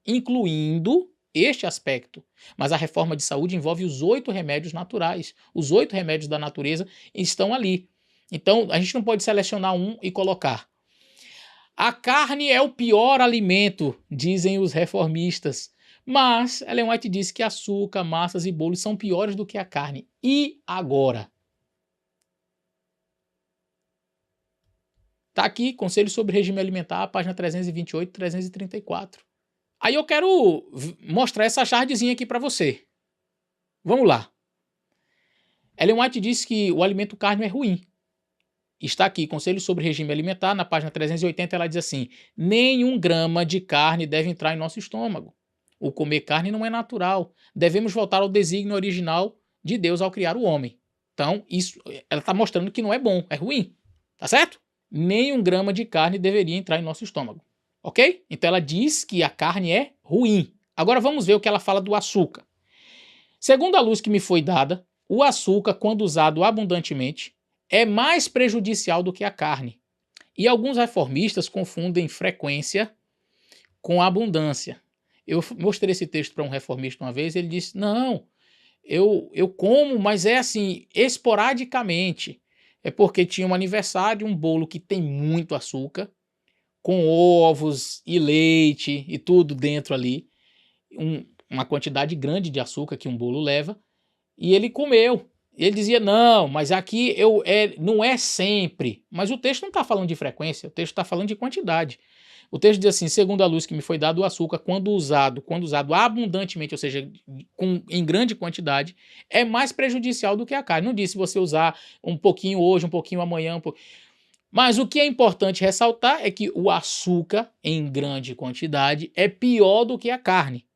incluindo este aspecto. Mas a reforma de saúde envolve os 8 remédios naturais. Os 8 remédios da natureza estão ali. Então a gente não pode selecionar um e colocar. A carne é o pior alimento, dizem os reformistas. Mas Ellen White diz que açúcar, massas e bolos são piores do que a carne. E agora? Está aqui, Conselho sobre Regime Alimentar, página 328 e 334. Aí eu quero mostrar essa chardezinha aqui para você. Vamos lá. Ellen White diz que o alimento carne é ruim. Está aqui, Conselho sobre Regime Alimentar, na página 380, ela diz assim, nenhum grama de carne deve entrar em nosso estômago. O comer carne não é natural. Devemos voltar ao desígnio original de Deus ao criar o homem. Então, isso, ela está mostrando que não é bom, é ruim. Tá certo? Nenhum grama de carne deveria entrar em nosso estômago. Ok? Então ela diz que a carne é ruim. Agora vamos ver o que ela fala do açúcar. Segundo a luz que me foi dada, o açúcar, quando usado abundantemente, é mais prejudicial do que a carne. E alguns reformistas confundem frequência com abundância. Eu mostrei esse texto para um reformista uma vez, ele disse, não, eu como, mas é assim, esporadicamente. É porque tinha um aniversário, um bolo que tem muito açúcar, com ovos e leite e tudo dentro ali, uma quantidade grande de açúcar que um bolo leva, e ele comeu. Ele dizia, não, mas aqui não é sempre. Mas o texto não está falando de frequência, o texto está falando de quantidade. O texto diz assim, segundo a luz que me foi dado, o açúcar, quando usado abundantemente, ou seja, em grande quantidade, é mais prejudicial do que a carne. Não disse se você usar um pouquinho hoje, um pouquinho amanhã, Mas o que é importante ressaltar é que o açúcar, em grande quantidade, é pior do que a carne.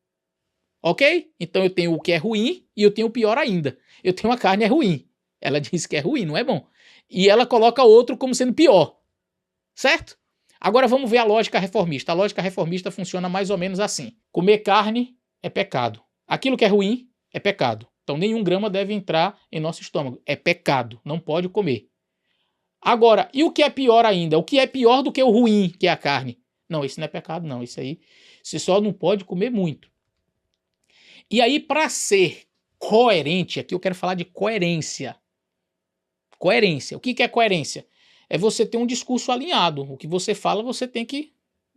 Ok? Então eu tenho o que é ruim e eu tenho o pior ainda. Eu tenho a carne é ruim. Ela diz que é ruim, não é bom. E ela coloca outro como sendo pior. Certo? Agora vamos ver a lógica reformista. A lógica reformista funciona mais ou menos assim. Comer carne é pecado. Aquilo que é ruim é pecado. Então nenhum grama deve entrar em nosso estômago. É pecado. Não pode comer. Agora, e o que é pior ainda? O que é pior do que o ruim, que é a carne? Não, isso não é pecado, não. Isso aí, você só não pode comer muito. E aí, para ser coerente, aqui eu quero falar de coerência. Coerência. O que é coerência? É você ter um discurso alinhado. O que você fala, você tem que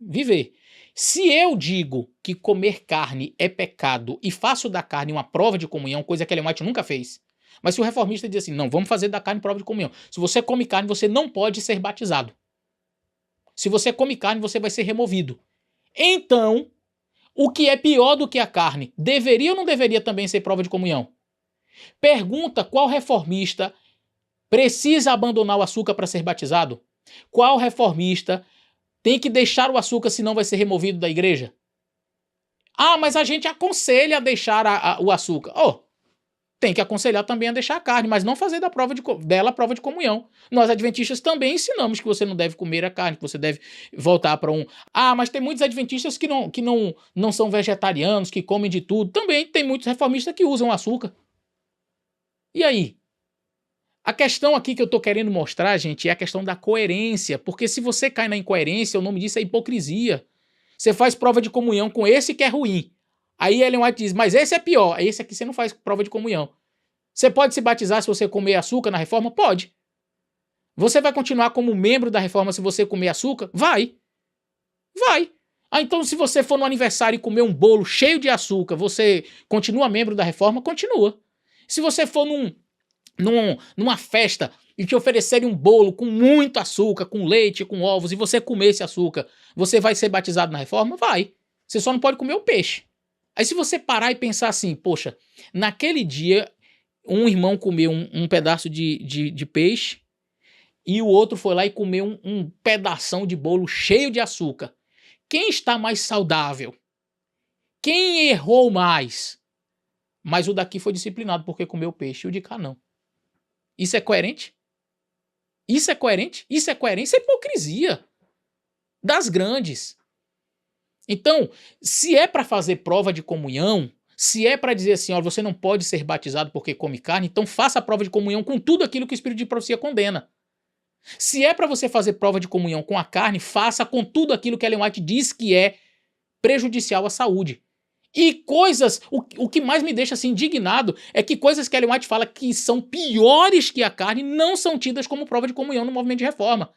viver. Se eu digo que comer carne é pecado e faço da carne uma prova de comunhão, coisa que Ellen White nunca fez, mas se o reformista diz assim, não, vamos fazer da carne prova de comunhão. Se você come carne, você não pode ser batizado. Se você come carne, você vai ser removido. Então, o que é pior do que a carne, deveria ou não deveria também ser prova de comunhão? Pergunta qual reformista precisa abandonar o açúcar para ser batizado? Qual reformista tem que deixar o açúcar, senão vai ser removido da igreja? Ah, mas a gente aconselha a deixar o açúcar. Tem que aconselhar também a deixar a carne, mas não fazer dela a prova de comunhão. Nós adventistas também ensinamos que você não deve comer a carne, que você deve voltar para um... Ah, mas tem muitos adventistas que não são vegetarianos, que comem de tudo. Também tem muitos reformistas que usam açúcar. E aí? A questão aqui que eu tô querendo mostrar, gente, é a questão da coerência, porque se você cai na incoerência, o nome disso é hipocrisia. Você faz prova de comunhão com esse que é ruim. Aí Ellen White diz, mas esse é pior, esse aqui você não faz prova de comunhão. Você pode se batizar se você comer açúcar na reforma? Pode. Você vai continuar como membro da reforma se você comer açúcar? Vai. Vai. Ah, então se você for no aniversário e comer um bolo cheio de açúcar, você continua membro da reforma? Continua. Se você for numa festa e te oferecerem um bolo com muito açúcar, com leite, com ovos, e você comer esse açúcar, você vai ser batizado na reforma? Vai. Você só não pode comer o peixe. Aí se você parar e pensar assim, poxa, naquele dia um irmão comeu um pedaço de peixe e o outro foi lá e comeu um pedação de bolo cheio de açúcar. Quem está mais saudável? Quem errou mais? Mas o daqui foi disciplinado porque comeu peixe e o de cá não. Isso é coerente? Isso é coerente? Isso é coerência? Isso é hipocrisia das grandes. Então, se é para fazer prova de comunhão, se é para dizer assim, ó, você não pode ser batizado porque come carne, então faça a prova de comunhão com tudo aquilo que o Espírito de profecia condena. Se é para você fazer prova de comunhão com a carne, faça com tudo aquilo que Ellen White diz que é prejudicial à saúde. E coisas, o que mais me deixa assim indignado é que coisas que Ellen White fala que são piores que a carne não são tidas como prova de comunhão no movimento de reforma.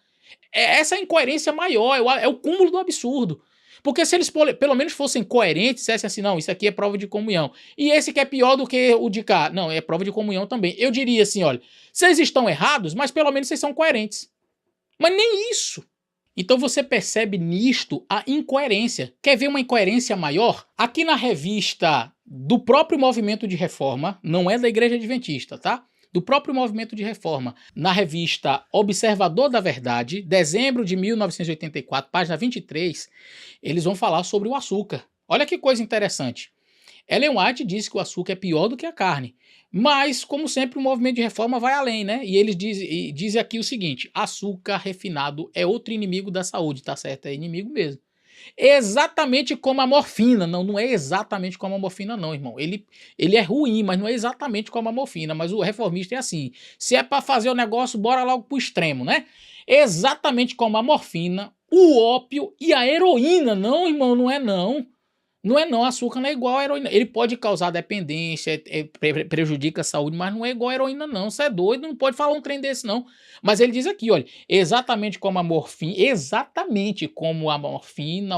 Essa é a incoerência maior, é o cúmulo do absurdo. Porque se eles pelo menos fossem coerentes, dissessem assim, não, isso aqui é prova de comunhão. E esse que é pior do que o de cá, não, é prova de comunhão também. Eu diria assim, olha, vocês estão errados, mas pelo menos vocês são coerentes. Mas nem isso. Então você percebe nisto a incoerência. Quer ver uma incoerência maior? Aqui na revista do próprio movimento de reforma, não é da Igreja Adventista, tá? Do próprio movimento de reforma, na revista Observador da Verdade, dezembro de 1984, página 23, eles vão falar sobre o açúcar. Olha que coisa interessante. Ellen White diz que o açúcar é pior do que a carne, mas, como sempre, o movimento de reforma vai além, né? E eles dizem aqui o seguinte, açúcar refinado é outro inimigo da saúde, tá certo? É inimigo mesmo. Exatamente como a morfina. Não é exatamente como a morfina não, irmão. Ele é ruim, mas não é exatamente como a morfina. Mas o reformista é assim. Se é para fazer o negócio, bora logo pro extremo, né? Exatamente como a morfina, o ópio e a heroína. Não, irmão, não é não. Não é não, açúcar não é igual a heroína. Ele pode causar dependência, prejudica a saúde, mas não é igual a heroína não. Você é doido, não pode falar um trem desse não. Mas ele diz aqui, olha, exatamente como a morfina,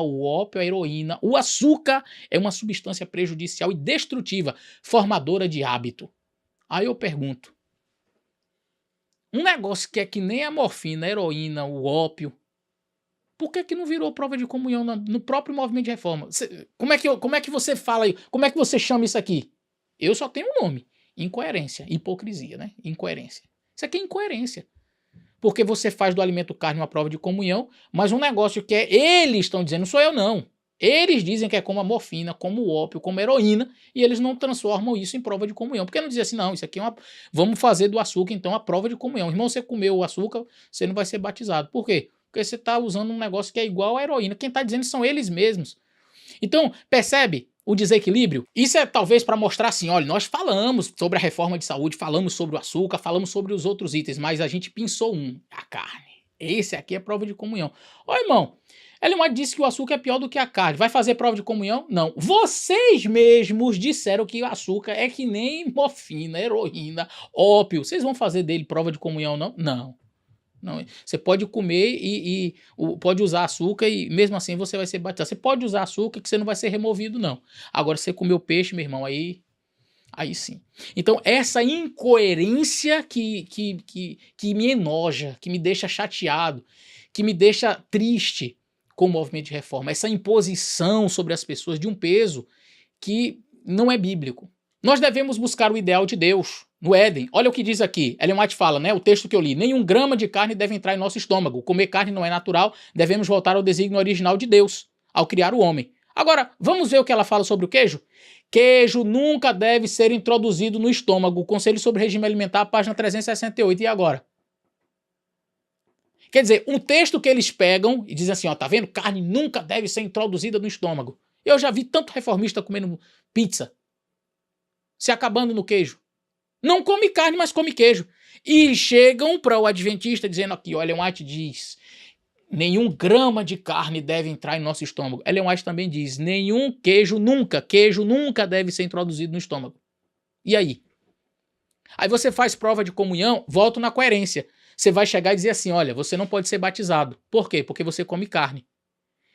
o ópio, a heroína, o açúcar é uma substância prejudicial e destrutiva, formadora de hábito. Aí eu pergunto, um negócio que é que nem a morfina, a heroína, o ópio, por que não virou prova de comunhão no próprio movimento de reforma? Como é que você fala aí? Como é que você chama isso aqui? Eu só tenho um nome. Incoerência. Hipocrisia, né? Incoerência. Isso aqui é incoerência. Porque você faz do alimento carne uma prova de comunhão, mas um negócio que eles estão dizendo, não sou eu não. Eles dizem que é como a morfina, como o ópio, como a heroína, e eles não transformam isso em prova de comunhão. Porque não dizem assim, não, isso aqui é uma... Vamos fazer do açúcar, então, a prova de comunhão. Irmão, você comeu o açúcar, você não vai ser batizado. Por quê? Porque você está usando um negócio que é igual à heroína. Quem está dizendo são eles mesmos. Então, percebe o desequilíbrio? Isso é talvez para mostrar assim, olha, nós falamos sobre a reforma de saúde, falamos sobre o açúcar, falamos sobre os outros itens, mas a gente pensou a carne. Esse aqui é prova de comunhão. Ó, irmão, Ellen White disse que o açúcar é pior do que a carne. Vai fazer prova de comunhão? Não. Vocês mesmos disseram que o açúcar é que nem morfina, heroína, ópio. Vocês vão fazer dele prova de comunhão, não? Não. Não, você pode comer pode usar açúcar e mesmo assim você vai ser batizado. Você pode usar açúcar que você não vai ser removido, não. Agora, se você comeu peixe, meu irmão, aí sim. Então, essa incoerência que me enoja, que me deixa chateado, que me deixa triste com o movimento de reforma, essa imposição sobre as pessoas de um peso que não é bíblico. Nós devemos buscar o ideal de Deus no Éden. Olha o que diz aqui. Ellen White fala, né? O texto que eu li. Nenhum grama de carne deve entrar em nosso estômago. Comer carne não é natural. Devemos voltar ao desígnio original de Deus, ao criar o homem. Agora, vamos ver o que ela fala sobre o queijo? Queijo nunca deve ser introduzido no estômago. Conselho sobre regime alimentar, página 368. E agora? Quer dizer, um texto que eles pegam e dizem assim, ó, tá vendo? Carne nunca deve ser introduzida no estômago. Eu já vi tanto reformista comendo pizza, se acabando no queijo. Não come carne, mas come queijo. E chegam para o adventista dizendo aqui, olha, Ellen White diz, nenhum grama de carne deve entrar em nosso estômago. Ellen White também diz, queijo nunca deve ser introduzido no estômago. E aí? Aí você faz prova de comunhão, volta na coerência. Você vai chegar e dizer assim, olha, você não pode ser batizado. Por quê? Porque você come carne.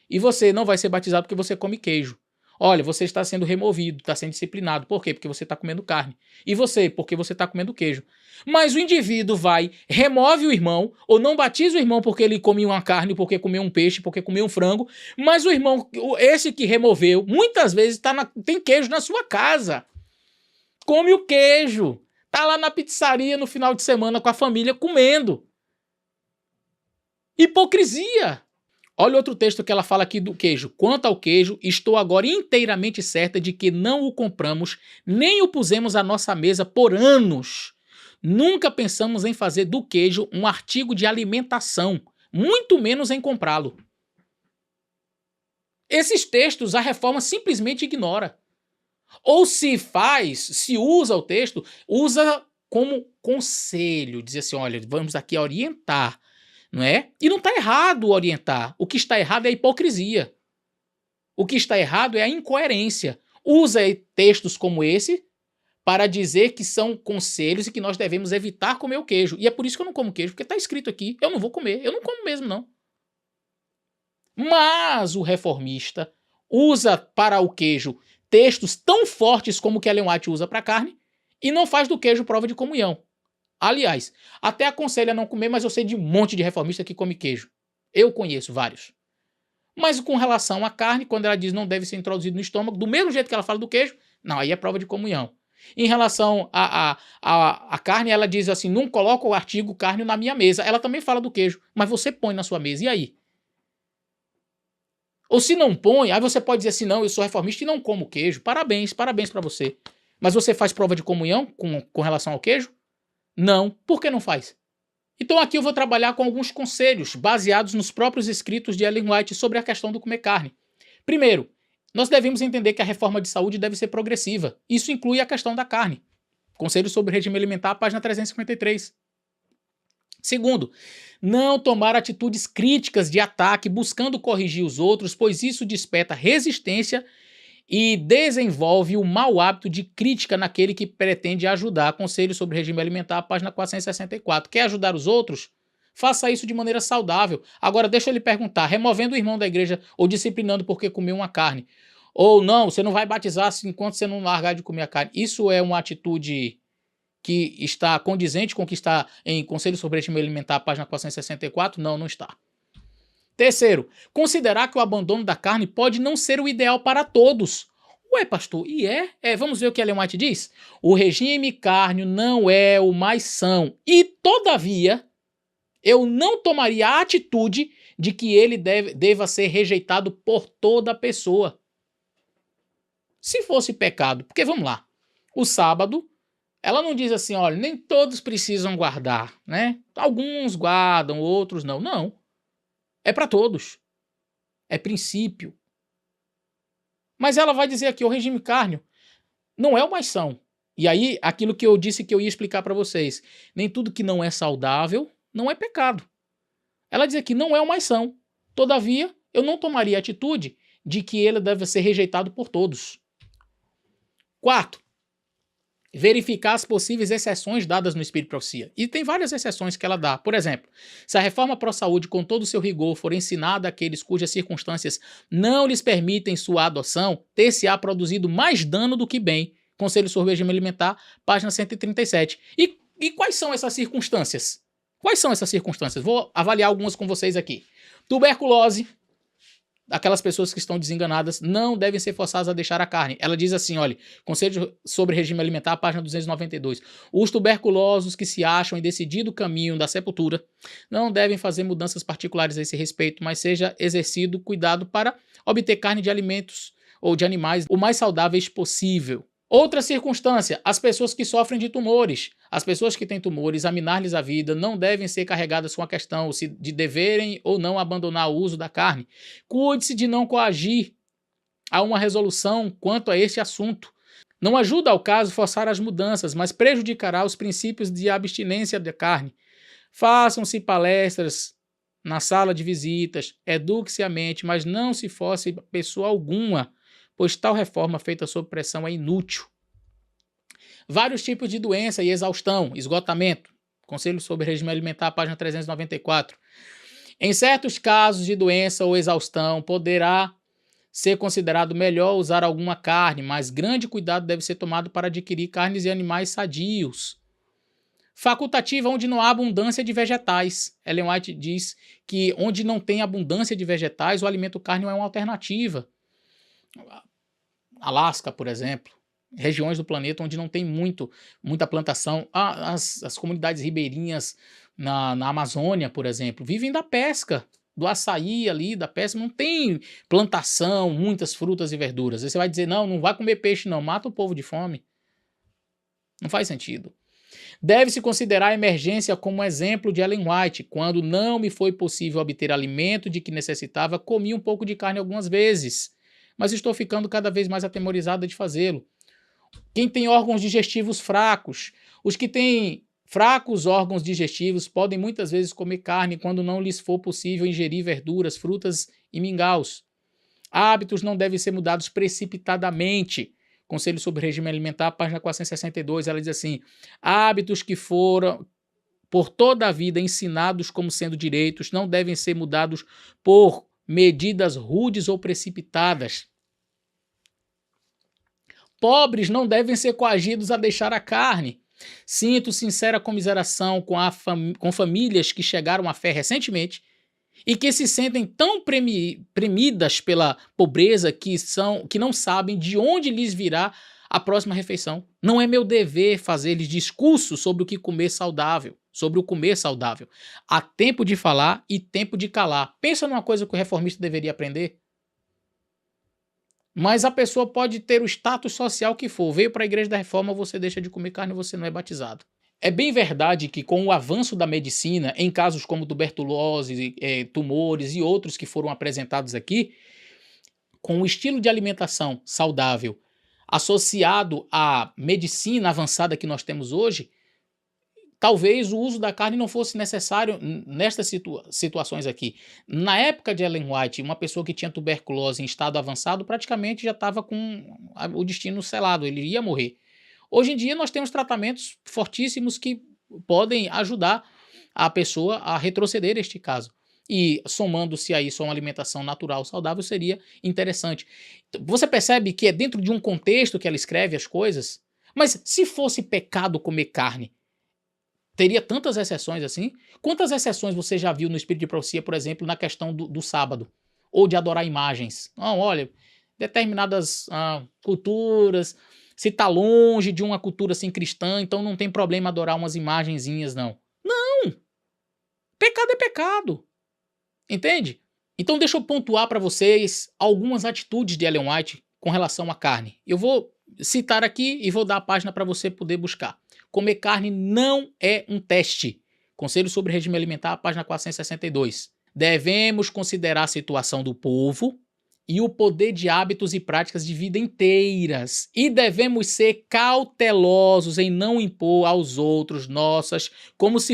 E você não vai ser batizado porque você come queijo. Olha, você está sendo removido, está sendo disciplinado. Por quê? Porque você está comendo carne. E você? Porque você está comendo queijo. Mas o indivíduo vai, remove o irmão, ou não batiza o irmão porque ele comia uma carne, porque comeu um peixe, porque comeu um frango. Mas o irmão, esse que removeu, muitas vezes tem queijo na sua casa. Come o queijo. Está lá na pizzaria no final de semana com a família comendo. Hipocrisia. Olha outro texto que ela fala aqui do queijo. Quanto ao queijo, estou agora inteiramente certa de que não o compramos, nem o pusemos à nossa mesa por anos. Nunca pensamos em fazer do queijo um artigo de alimentação, muito menos em comprá-lo. Esses textos a reforma simplesmente ignora. Ou se usa o texto, usa como conselho, diz assim, olha, vamos aqui orientar. Não é? E não está errado orientar. O que está errado é a hipocrisia. O que está errado é a incoerência. Usa textos como esse para dizer que são conselhos e que nós devemos evitar comer o queijo. E é por isso que eu não como queijo, porque está escrito aqui, eu não vou comer. Eu não como mesmo, não. Mas o reformista usa para o queijo textos tão fortes como o que Ellen White usa para a carne e não faz do queijo prova de comunhão. Aliás, até aconselho a não comer, mas eu sei de um monte de reformista que come queijo. Eu conheço vários. Mas com relação à carne, quando ela diz não deve ser introduzido no estômago, do mesmo jeito que ela fala do queijo, não, aí é prova de comunhão. Em relação à carne, ela diz assim, não coloca o artigo carne na minha mesa. Ela também fala do queijo, mas você põe na sua mesa, e aí? Ou se não põe, aí você pode dizer assim, não, eu sou reformista e não como queijo. Parabéns para você. Mas você faz prova de comunhão com relação ao queijo? Não. Por que não faz? Então aqui eu vou trabalhar com alguns conselhos baseados nos próprios escritos de Ellen White sobre a questão do comer carne. Primeiro, nós devemos entender que a reforma de saúde deve ser progressiva. Isso inclui a questão da carne. Conselho sobre regime alimentar, página 353. Segundo, não tomar atitudes críticas de ataque buscando corrigir os outros, pois isso desperta resistência e desenvolve o mau hábito de crítica naquele que pretende ajudar. Conselho sobre regime alimentar, página 464. Quer ajudar os outros? Faça isso de maneira saudável. Agora, deixa eu lhe perguntar, removendo o irmão da igreja ou disciplinando porque comeu uma carne, ou não, você não vai batizar enquanto você não largar de comer a carne. Isso é uma atitude que está condizente com o que está em Conselho sobre regime alimentar, página 464? Não, não está. Terceiro, considerar que o abandono da carne pode não ser o ideal para todos. Ué, pastor, e é? Vamos ver o que Ellen White diz? O regime cárneo não é o mais são. E, todavia, eu não tomaria a atitude de que ele deva ser rejeitado por toda a pessoa. Se fosse pecado, porque vamos lá, o sábado, ela não diz assim, olha, nem todos precisam guardar, né? Alguns guardam, outros não. Não. É para todos. É princípio. Mas ela vai dizer aqui, o regime cárneo não é o mais são. E aí, aquilo que eu disse que eu ia explicar para vocês. Nem tudo que não é saudável não é pecado. Ela diz aqui, não é o mais são. Todavia, eu não tomaria a atitude de que ele deve ser rejeitado por todos. Quarto, verificar as possíveis exceções dadas no Espírito de Profecia. E tem várias exceções que ela dá. Por exemplo, se a reforma pró-saúde, com todo o seu rigor, for ensinada àqueles cujas circunstâncias não lhes permitem sua adoção, ter-se-á produzido mais dano do que bem. Conselho sobre o Regime Alimentar, página 137. E quais são essas circunstâncias? Quais são essas circunstâncias? Vou avaliar algumas com vocês aqui. Tuberculose. Aquelas pessoas que estão desenganadas não devem ser forçadas a deixar a carne. Ela diz assim, olha, Conselho sobre Regime Alimentar, página 292. Os tuberculosos que se acham em decidido caminho da sepultura não devem fazer mudanças particulares a esse respeito, mas seja exercido cuidado para obter carne de alimentos ou de animais o mais saudáveis possível. Outra circunstância, as pessoas que sofrem de tumores. As pessoas que têm tumores, examinar-lhes a vida, não devem ser carregadas com a questão de deverem ou não abandonar o uso da carne. Cuide-se de não coagir a uma resolução quanto a este assunto. Não ajuda ao caso forçar as mudanças, mas prejudicará os princípios de abstinência da carne. Façam-se palestras na sala de visitas, eduque-se a mente, mas não se force pessoa alguma, pois tal reforma feita sob pressão é inútil. Vários tipos de doença e exaustão, esgotamento. Conselho sobre Regime Alimentar, página 394. Em certos casos de doença ou exaustão, poderá ser considerado melhor usar alguma carne, mas grande cuidado deve ser tomado para adquirir carnes de animais sadios. Facultativa onde não há abundância de vegetais. Ellen White diz que onde não tem abundância de vegetais, o alimento carne é uma alternativa. Alasca, por exemplo, regiões do planeta onde não tem muita plantação. As comunidades ribeirinhas na Amazônia, por exemplo, vivem da pesca, do açaí ali, da pesca, não tem plantação, muitas frutas e verduras. Aí você vai dizer, não vai comer peixe não, mata o povo de fome. Não faz sentido. Deve-se considerar a emergência como exemplo de Ellen White. Quando não me foi possível obter alimento de que necessitava, comi um pouco de carne algumas vezes, mas estou ficando cada vez mais atemorizada de fazê-lo. Quem tem órgãos digestivos fracos, os que têm fracos órgãos digestivos podem muitas vezes comer carne quando não lhes for possível ingerir verduras, frutas e mingaus. Hábitos não devem ser mudados precipitadamente. Conselho sobre Regime Alimentar, página 462, ela diz assim, hábitos que foram por toda a vida ensinados como sendo direitos não devem ser mudados por medidas rudes ou precipitadas. Pobres não devem ser coagidos a deixar a carne. Sinto sincera comiseração com famílias que chegaram à fé recentemente e que se sentem tão premidas pela pobreza que não sabem de onde lhes virá a próxima refeição. Não é meu dever fazer-lhes discurso sobre o que comer saudável, sobre o comer saudável. Há tempo de falar e tempo de calar. Pensa numa coisa que o reformista deveria aprender. Mas a pessoa pode ter o status social que for. Veio para a Igreja da Reforma, você deixa de comer carne e você não é batizado. É bem verdade que com o avanço da medicina, em casos como tuberculose, tumores e outros que foram apresentados aqui, com o estilo de alimentação saudável associado à medicina avançada que nós temos hoje, talvez o uso da carne não fosse necessário nestas situações aqui. Na época de Ellen White, uma pessoa que tinha tuberculose em estado avançado praticamente já estava com o destino selado, ele ia morrer. Hoje em dia nós temos tratamentos fortíssimos que podem ajudar a pessoa a retroceder este caso. E somando-se a isso a uma alimentação natural saudável seria interessante. Você percebe que é dentro de um contexto que ela escreve as coisas? Mas se fosse pecado comer carne, teria tantas exceções assim? Quantas exceções você já viu no Espírito de Profecia, por exemplo, na questão do sábado? Ou de adorar imagens? Não, olha, determinadas culturas, se está longe de uma cultura assim cristã, então não tem problema adorar umas imagenzinhas, não. Não! Pecado é pecado. Entende? Então deixa eu pontuar para vocês algumas atitudes de Ellen White com relação à carne. Eu vou citar aqui e vou dar a página para você poder buscar. Comer carne não é um teste. Conselho sobre Regime Alimentar, página 462. Devemos considerar a situação do povo e o poder de hábitos e práticas de vida inteiras. E devemos ser cautelosos em não impor aos outros nossas, como se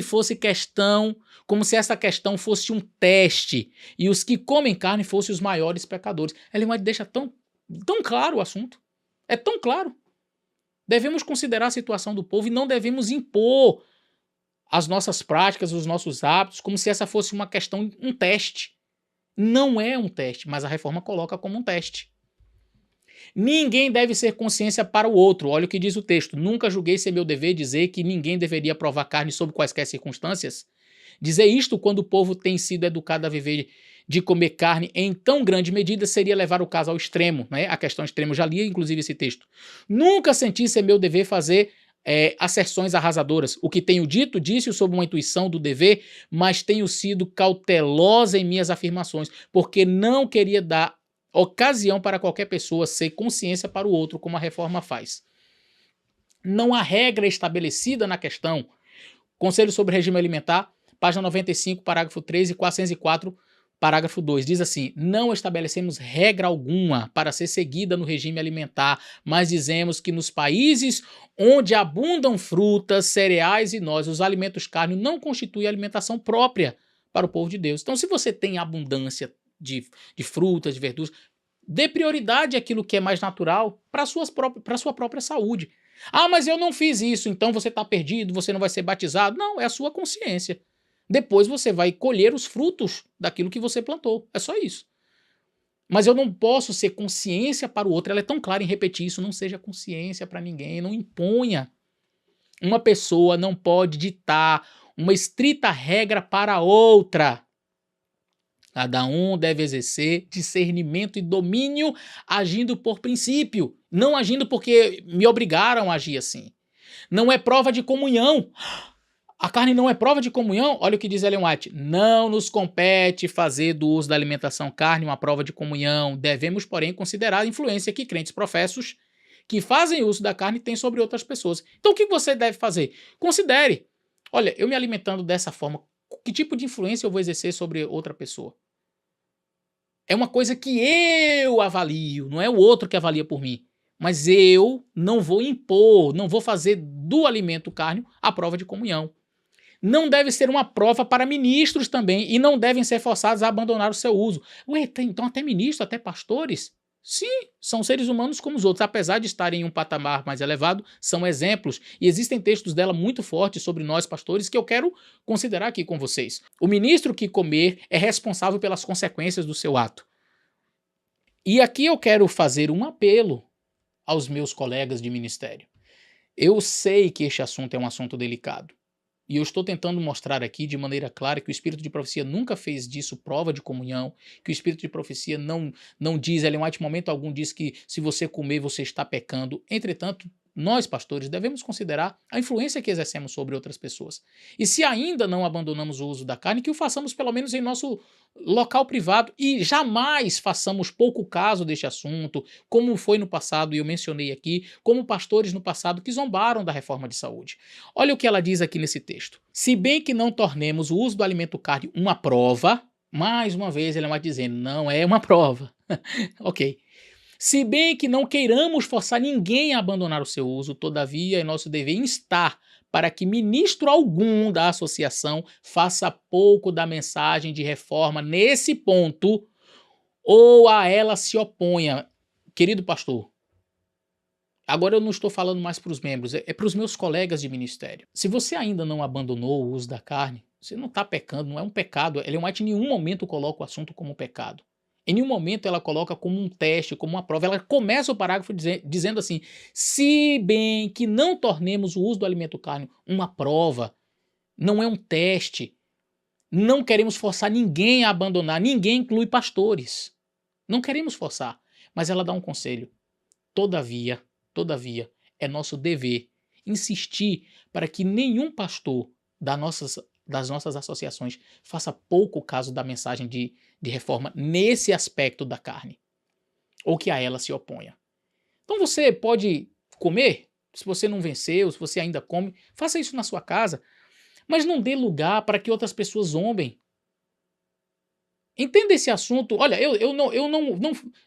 essa questão fosse um teste e os que comem carne fossem os maiores pecadores. Ellen White deixa tão claro o assunto. É tão claro. Devemos considerar a situação do povo e não devemos impor as nossas práticas, os nossos hábitos, como se essa fosse uma questão, um teste. Não é um teste, mas a reforma coloca como um teste. Ninguém deve ser consciência para o outro. Olha o que diz o texto. Nunca julguei ser meu dever dizer que ninguém deveria provar carne sob quaisquer circunstâncias. Dizer isto quando o povo tem sido educado a viver de comer carne em tão grande medida seria levar o caso ao extremo, né? A questão extrema, eu já li inclusive esse texto. Nunca senti ser meu dever fazer asserções arrasadoras. O que tenho dito, disse-o sob uma intuição do dever, mas tenho sido cautelosa em minhas afirmações, porque não queria dar ocasião para qualquer pessoa ser consciência para o outro, como a reforma faz. Não há regra estabelecida na questão. Conselho sobre regime alimentar, página 95, parágrafo 3 e 404, parágrafo 2, diz assim: não estabelecemos regra alguma para ser seguida no regime alimentar, mas dizemos que nos países onde abundam frutas, cereais e nozes, os alimentos carne não constituem alimentação própria para o povo de Deus. Então, se você tem abundância de frutas, de verduras, dê prioridade àquilo que é mais natural para a sua própria saúde. Ah, mas eu não fiz isso, então você está perdido, você não vai ser batizado. Não, é a sua consciência. Depois você vai colher os frutos daquilo que você plantou. É só isso. Mas eu não posso ser consciência para o outro. Ela é tão clara em repetir isso. Não seja consciência para ninguém. Não imponha. Uma pessoa não pode ditar uma estrita regra para outra. Cada um deve exercer discernimento e domínio agindo por princípio. Não agindo porque me obrigaram a agir assim. Não é prova de comunhão. A carne não é prova de comunhão? Olha o que diz Ellen White. Não nos compete fazer do uso da alimentação carne uma prova de comunhão. Devemos, porém, considerar a influência que crentes professos que fazem uso da carne têm sobre outras pessoas. Então, o que você deve fazer? Considere. Olha, eu me alimentando dessa forma, que tipo de influência eu vou exercer sobre outra pessoa? É uma coisa que eu avalio, não é o outro que avalia por mim. Mas eu não vou impor, não vou fazer do alimento carne a prova de comunhão. Não deve ser uma prova para ministros também, e não devem ser forçados a abandonar o seu uso. Ué, então até ministros, até pastores? Sim, são seres humanos como os outros, apesar de estarem em um patamar mais elevado, são exemplos. E existem textos dela muito fortes sobre nós pastores que eu quero considerar aqui com vocês. O ministro que comer é responsável pelas consequências do seu ato. E aqui eu quero fazer um apelo aos meus colegas de ministério. Eu sei que este assunto é um assunto delicado. E eu estou tentando mostrar aqui de maneira clara que o Espírito de Profecia nunca fez disso prova de comunhão, que o Espírito de Profecia não diz, Ellen White, em momento algum diz que se você comer você está pecando. Entretanto, nós pastores devemos considerar a influência que exercemos sobre outras pessoas. E se ainda não abandonamos o uso da carne, que o façamos pelo menos em nosso local privado e jamais façamos pouco caso deste assunto, como foi no passado, e eu mencionei aqui, como pastores no passado que zombaram da reforma de saúde. Olha o que ela diz aqui nesse texto. Se bem que não tornemos o uso do alimento carne uma prova, mais uma vez ela vai dizendo, não é uma prova. Ok. Se bem que não queiramos forçar ninguém a abandonar o seu uso, todavia é nosso dever instar para que ministro algum da associação faça pouco da mensagem de reforma nesse ponto ou a ela se oponha. Querido pastor, agora eu não estou falando mais para os membros, é para os meus colegas de ministério. Se você ainda não abandonou o uso da carne, você não está pecando, não é um pecado. Ellen White em nenhum momento coloca o assunto como pecado. Em nenhum momento ela coloca como um teste, como uma prova. Ela começa o parágrafo dizendo assim, se bem que não tornemos o uso do alimento carne uma prova, não é um teste, não queremos forçar ninguém a abandonar, ninguém inclui pastores. Não queremos forçar, mas ela dá um conselho. Todavia, é nosso dever insistir para que nenhum pastor das nossas associações faça pouco caso da mensagem de reforma nesse aspecto da carne, ou que a ela se oponha. Então você pode comer, se você não venceu, se você ainda come, faça isso na sua casa, mas não dê lugar para que outras pessoas zombem. Entenda esse assunto. Olha, eu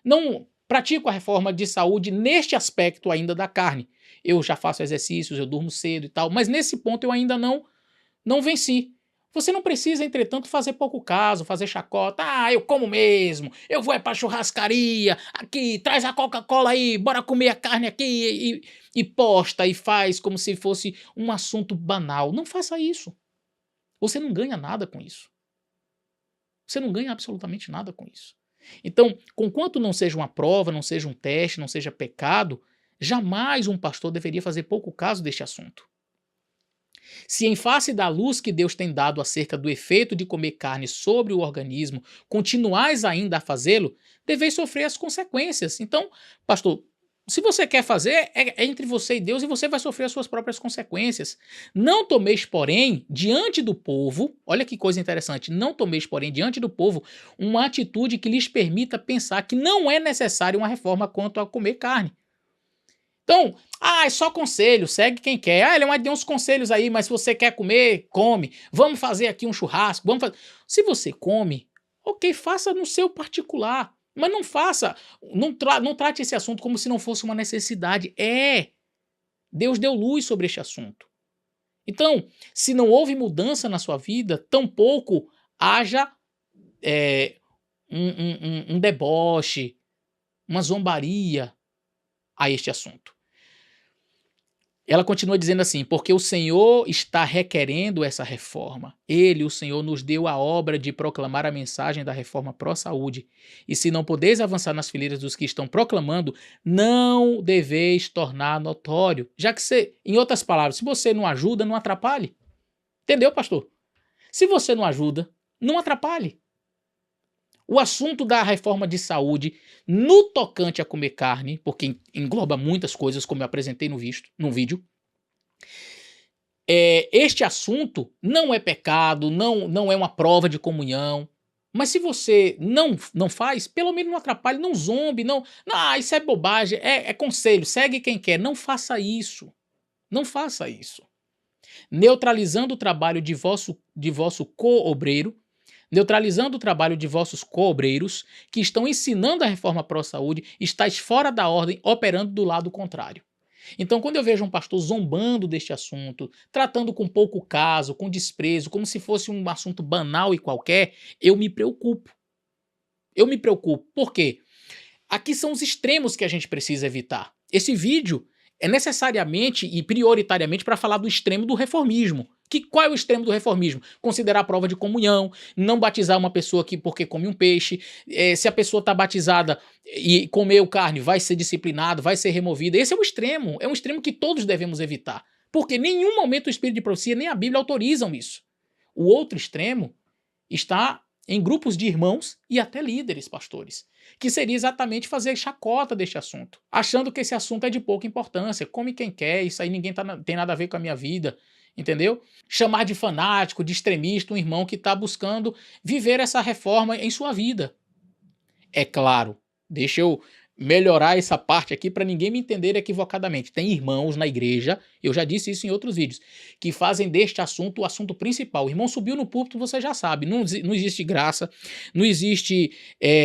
não pratico a reforma de saúde neste aspecto ainda da carne. Eu já faço exercícios, eu durmo cedo e tal, mas nesse ponto eu ainda não venci. Você não precisa, entretanto, fazer pouco caso, fazer chacota. Ah, eu como mesmo, eu vou pra churrascaria, aqui, traz a Coca-Cola aí, bora comer a carne aqui, e posta e faz como se fosse um assunto banal. Não faça isso. Você não ganha nada com isso. Você não ganha absolutamente nada com isso. Então, conquanto não seja uma prova, não seja um teste, não seja pecado, jamais um pastor deveria fazer pouco caso deste assunto. Se em face da luz que Deus tem dado acerca do efeito de comer carne sobre o organismo, continuais ainda a fazê-lo, deveis sofrer as consequências. Então, pastor, se você quer fazer, é entre você e Deus e você vai sofrer as suas próprias consequências. Não tomeis, porém, diante do povo, olha que coisa interessante, não tomeis, porém, diante do povo, uma atitude que lhes permita pensar que não é necessária uma reforma quanto a comer carne. Então, é só conselho, segue quem quer. Ele deu uns conselhos aí, mas se você quer comer, come. Vamos fazer aqui um churrasco, vamos fazer. Se você come, ok, faça no seu particular. Mas não faça, não trate esse assunto como se não fosse uma necessidade. Deus deu luz sobre este assunto. Então, se não houve mudança na sua vida, tampouco haja um deboche, uma zombaria a este assunto. Ela continua dizendo assim, porque o Senhor está requerendo essa reforma. Ele, o Senhor, nos deu a obra de proclamar a mensagem da reforma pró-saúde. E se não podeis avançar nas fileiras dos que estão proclamando, não deveis tornar notório. Já que você, em outras palavras, se você não ajuda, não atrapalhe. Entendeu, pastor? Se você não ajuda, não atrapalhe. O assunto da reforma de saúde, no tocante a comer carne, porque engloba muitas coisas, como eu apresentei no vídeo, este assunto não é pecado, não é uma prova de comunhão, mas se você não faz, pelo menos não atrapalhe, não zombe, isso é bobagem, é conselho, segue quem quer, não faça isso, não faça isso. Neutralizando o trabalho de vosso co-obreiro, neutralizando o trabalho de vossos co-obreiros, que estão ensinando a reforma pró-saúde, estáis fora da ordem, operando do lado contrário. Então, quando eu vejo um pastor zombando deste assunto, tratando com pouco caso, com desprezo, como se fosse um assunto banal e qualquer, eu me preocupo. Eu me preocupo. Por quê? Aqui são os extremos que a gente precisa evitar. Esse vídeo é necessariamente e prioritariamente para falar do extremo do reformismo. Qual é o extremo do reformismo? Considerar a prova de comunhão, não batizar uma pessoa porque come um peixe, se a pessoa está batizada e comeu carne, vai ser disciplinado, vai ser removida. Esse é um extremo que todos devemos evitar, porque em nenhum momento o Espírito de profecia nem a Bíblia autorizam isso. O outro extremo está em grupos de irmãos e até líderes, pastores, que seria exatamente fazer chacota deste assunto, achando que esse assunto é de pouca importância, come quem quer, isso aí ninguém tem nada a ver com a minha vida. Entendeu? Chamar de fanático, de extremista, um irmão que está buscando viver essa reforma em sua vida. É claro, deixa eu melhorar essa parte aqui para ninguém me entender equivocadamente. Tem irmãos na igreja, eu já disse isso em outros vídeos, que fazem deste assunto o assunto principal. O irmão subiu no púlpito, você já sabe, não existe graça, não existe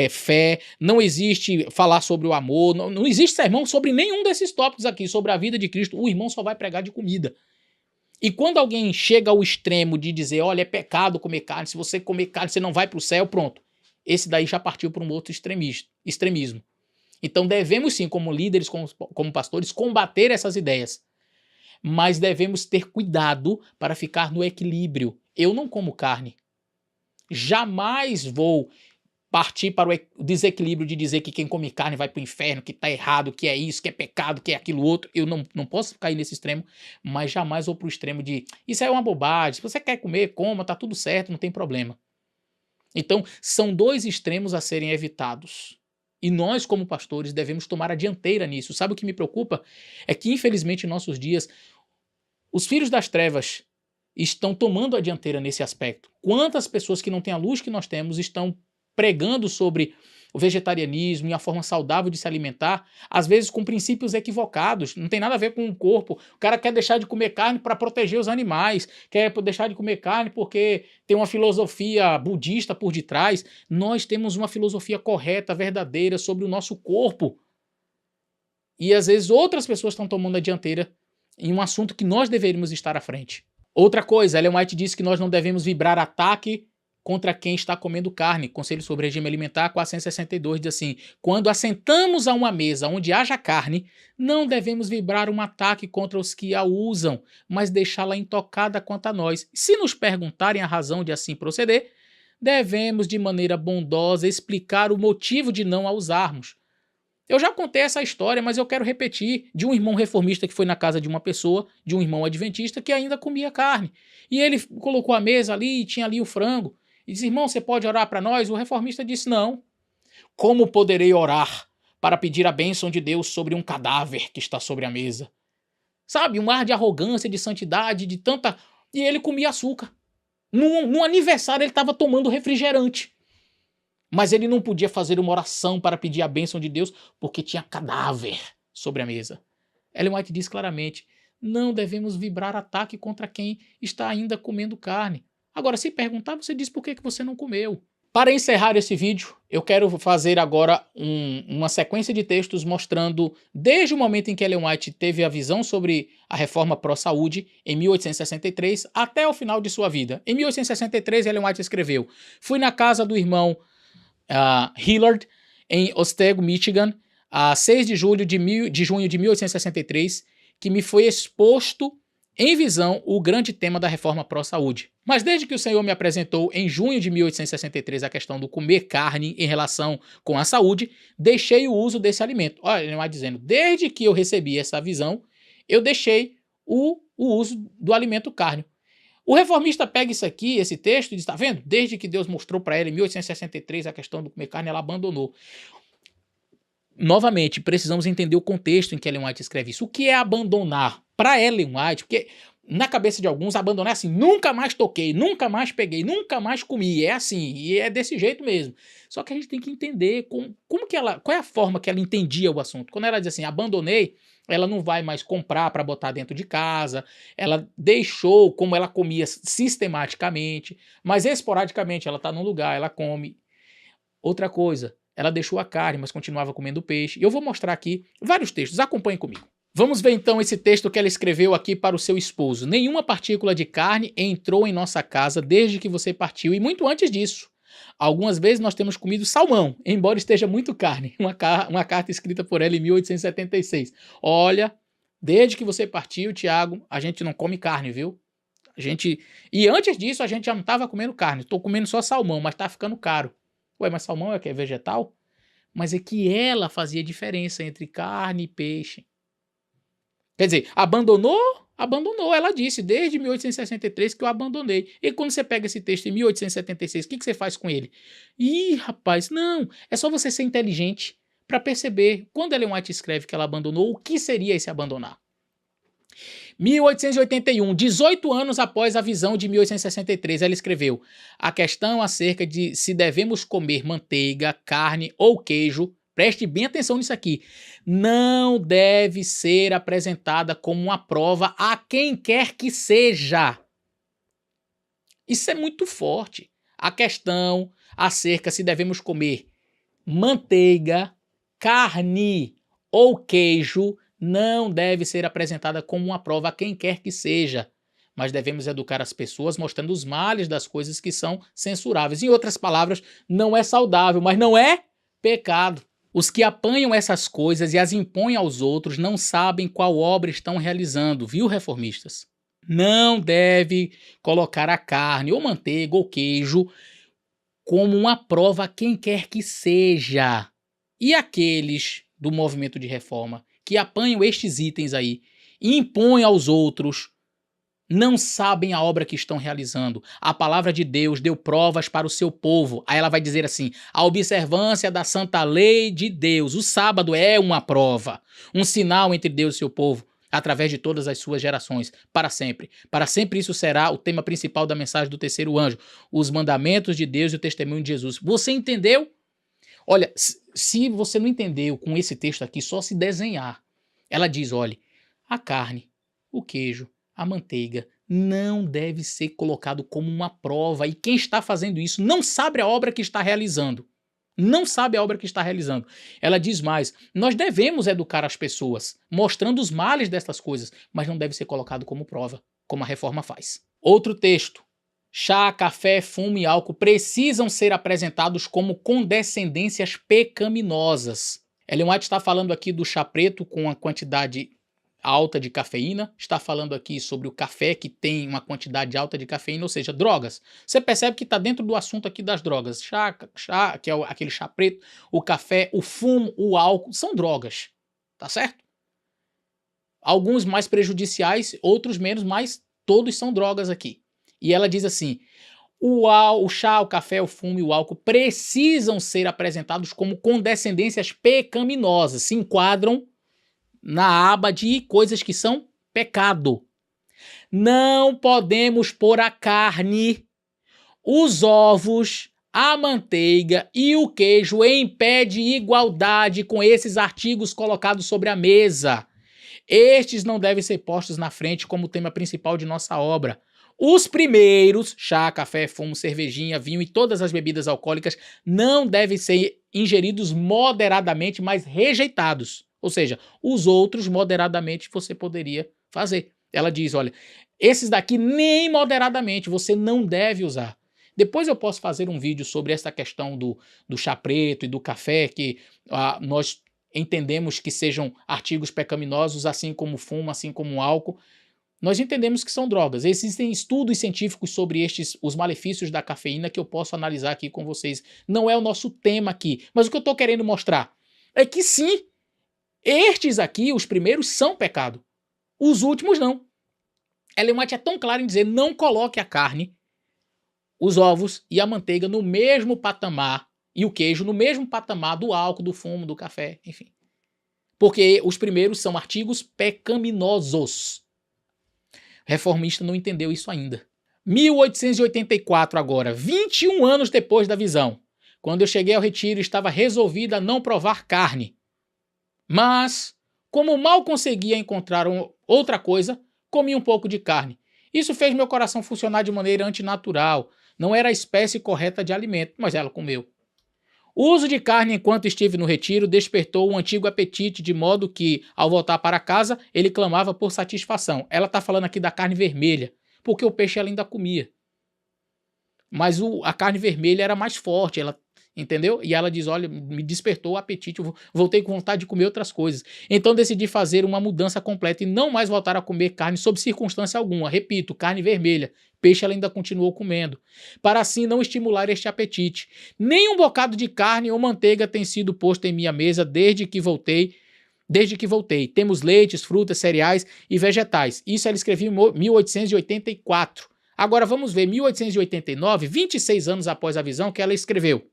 fé, não existe falar sobre o amor, não existe sermão sobre nenhum desses tópicos aqui, sobre a vida de Cristo. O irmão só vai pregar de comida. E quando alguém chega ao extremo de dizer, olha, é pecado comer carne, se você comer carne você não vai para o céu, pronto. Esse daí já partiu para um outro extremismo. Então devemos sim, como líderes, como pastores, combater essas ideias. Mas devemos ter cuidado para ficar no equilíbrio. Eu não como carne. Jamais vou partir para o desequilíbrio de dizer que quem come carne vai para o inferno, que está errado, que é isso, que é pecado, que é aquilo outro. Eu não posso cair nesse extremo, mas jamais vou para o extremo de isso é uma bobagem, se você quer comer, coma, tá tudo certo, não tem problema. Então, são dois extremos a serem evitados. E nós, como pastores, devemos tomar a dianteira nisso. Sabe o que me preocupa? É que, infelizmente, em nossos dias, os filhos das trevas estão tomando a dianteira nesse aspecto. Quantas pessoas que não têm a luz que nós temos estão pregando sobre o vegetarianismo e a forma saudável de se alimentar, às vezes com princípios equivocados, não tem nada a ver com o corpo. O cara quer deixar de comer carne para proteger os animais, quer deixar de comer carne porque tem uma filosofia budista por detrás. Nós temos uma filosofia correta, verdadeira sobre o nosso corpo. E às vezes outras pessoas estão tomando a dianteira em um assunto que nós deveríamos estar à frente. Outra coisa, Ellen White diz que nós não devemos vibrar ataque contra quem está comendo carne. Conselho sobre Regime Alimentar 462 diz assim: quando assentamos a uma mesa onde haja carne, não devemos vibrar um ataque contra os que a usam, mas deixá-la intocada quanto a nós. Se nos perguntarem a razão de assim proceder, devemos de maneira bondosa explicar o motivo de não a usarmos. Eu já contei essa história, mas eu quero repetir, de um irmão reformista que foi na casa de uma pessoa, de um irmão adventista, que ainda comia carne. E ele colocou a mesa ali, e tinha ali o frango, e disse: irmão, você pode orar para nós? O reformista disse: não. Como poderei orar para pedir a bênção de Deus sobre um cadáver que está sobre a mesa? Sabe, um ar de arrogância, de santidade, de tanta... E ele comia açúcar. No aniversário ele estava tomando refrigerante. Mas ele não podia fazer uma oração para pedir a bênção de Deus porque tinha cadáver sobre a mesa. Ellen White diz claramente: não devemos vibrar ataque contra quem está ainda comendo carne. Agora, se perguntar, você diz por que você não comeu. Para encerrar esse vídeo, eu quero fazer agora uma sequência de textos mostrando desde o momento em que Ellen White teve a visão sobre a reforma pró-saúde, em 1863, até o final de sua vida. Em 1863, Ellen White escreveu: fui na casa do irmão Hillard, em Otsego, Michigan, a 6 de junho de 1863, que me foi exposto em visão o grande tema da reforma pró-saúde. Mas desde que o Senhor me apresentou em junho de 1863 a questão do comer carne em relação com a saúde, deixei o uso desse alimento. Olha, ele vai dizendo: desde que eu recebi essa visão, eu deixei o uso do alimento carne. O reformista pega isso aqui, esse texto, e diz: tá vendo? Desde que Deus mostrou para ela em 1863 a questão do comer carne, ela abandonou. Novamente, precisamos entender o contexto em que Ellen White escreve isso. O que é abandonar? Para Ellen White, porque na cabeça de alguns, abandonar é assim: nunca mais toquei, nunca mais peguei, nunca mais comi. É assim, e é desse jeito mesmo. Só que a gente tem que entender qual é a forma que ela entendia o assunto. Quando ela diz assim: abandonei, ela não vai mais comprar para botar dentro de casa, ela deixou como ela comia sistematicamente, mas esporadicamente ela está num lugar, ela come. Outra coisa, ela deixou a carne, mas continuava comendo peixe. E eu vou mostrar aqui vários textos, acompanhem comigo. Vamos ver então esse texto que ela escreveu aqui para o seu esposo. Nenhuma partícula de carne entrou em nossa casa desde que você partiu, e muito antes disso. Algumas vezes nós temos comido salmão, embora esteja muito carne. Uma carta escrita por ela em 1876. Olha, desde que você partiu, Tiago, a gente não come carne, viu? E antes disso a gente já não estava comendo carne. Estou comendo só salmão, mas está ficando caro. Ué, mas salmão é que é vegetal? Mas é que ela fazia diferença entre carne e peixe. Quer dizer, abandonou? Abandonou. Ela disse, desde 1863 que eu abandonei. E quando você pega esse texto em 1876, o que você faz com ele? Ih, rapaz, não. É só você ser inteligente para perceber, quando Ellen White escreve que ela abandonou, o que seria esse abandonar. 1881, 18 anos após a visão de 1863, ela escreveu: a questão acerca de se devemos comer manteiga, carne ou queijo, preste bem atenção nisso aqui, não deve ser apresentada como uma prova a quem quer que seja. Isso é muito forte. A questão acerca se devemos comer manteiga, carne ou queijo não deve ser apresentada como uma prova a quem quer que seja, mas devemos educar as pessoas mostrando os males das coisas que são censuráveis. Em outras palavras, não é saudável, mas não é pecado. Os que apanham essas coisas e as impõem aos outros não sabem qual obra estão realizando, viu, reformistas? Não deve colocar a carne, ou manteiga, ou queijo como uma prova a quem quer que seja. E aqueles do movimento de reforma que apanham estes itens aí e impõem aos outros, não sabem a obra que estão realizando. A palavra de Deus deu provas para o seu povo. Aí ela vai dizer assim: a observância da santa lei de Deus. O sábado é uma prova, um sinal entre Deus e seu povo, através de todas as suas gerações, para sempre. Para sempre isso será o tema principal da mensagem do terceiro anjo: os mandamentos de Deus e o testemunho de Jesus. Você entendeu? Olha, se você não entendeu com esse texto aqui, só se desenhar. Ela diz, olha, a carne, o queijo, a manteiga não deve ser colocado como uma prova. E quem está fazendo isso não sabe a obra que está realizando. Não sabe a obra que está realizando. Ela diz mais, nós devemos educar as pessoas, mostrando os males dessas coisas, mas não deve ser colocado como prova, como a reforma faz. Outro texto. Chá, café, fumo e álcool precisam ser apresentados como condescendências pecaminosas. Ellen White está falando aqui do chá preto com uma quantidade alta de cafeína, está falando aqui sobre o café que tem uma quantidade alta de cafeína, ou seja, drogas. Você percebe que está dentro do assunto aqui das drogas. Chá, que é aquele chá preto, o café, o fumo, o álcool, são drogas, tá certo? Alguns mais prejudiciais, outros menos, mas todos são drogas aqui. E ela diz assim, o chá, o café, o fumo e o álcool precisam ser apresentados como condescendências pecaminosas, se enquadram na aba de coisas que são pecado. Não podemos pôr a carne, os ovos, a manteiga e o queijo em pé de igualdade com esses artigos colocados sobre a mesa. Estes não devem ser postos na frente como tema principal de nossa obra. Os primeiros, chá, café, fumo, cervejinha, vinho e todas as bebidas alcoólicas, não devem ser ingeridos moderadamente, mas rejeitados. Ou seja, os outros moderadamente você poderia fazer. Ela diz, olha, esses daqui nem moderadamente você não deve usar. Depois eu posso fazer um vídeo sobre essa questão do chá preto e do café, que nós entendemos que sejam artigos pecaminosos, assim como o fumo, assim como o álcool. Nós entendemos que são drogas. Existem estudos científicos sobre os malefícios da cafeína que eu posso analisar aqui com vocês. Não é o nosso tema aqui. Mas o que eu estou querendo mostrar é que sim, estes aqui, os primeiros, são pecado. Os últimos não. Ellen White é tão clara em dizer, não coloque a carne, os ovos e a manteiga no mesmo patamar, e o queijo no mesmo patamar do álcool, do fumo, do café, enfim. Porque os primeiros são artigos pecaminosos. O reformista não entendeu isso ainda. 1884 agora, 21 anos depois da visão. Quando eu cheguei ao retiro, estava resolvida a não provar carne. Mas, como mal conseguia encontrar outra coisa, comi um pouco de carne. Isso fez meu coração funcionar de maneira antinatural. Não era a espécie correta de alimento, mas ela comeu. O uso de carne enquanto estive no retiro despertou um antigo apetite, de modo que, ao voltar para casa, ele clamava por satisfação. Ela está falando aqui da carne vermelha, porque o peixe ela ainda comia. Mas a carne vermelha era mais forte, ela, entendeu? E ela diz, olha, me despertou o apetite, eu voltei com vontade de comer outras coisas. Então decidi fazer uma mudança completa e não mais voltar a comer carne sob circunstância alguma. Repito, carne vermelha. Peixe ela ainda continuou comendo, para assim não estimular este apetite. Nem um bocado de carne ou manteiga tem sido posto em minha mesa desde que voltei. Temos leites, frutas, cereais e vegetais. Isso ela escreveu em 1884. Agora vamos ver 1889, 26 anos após a visão, que ela escreveu.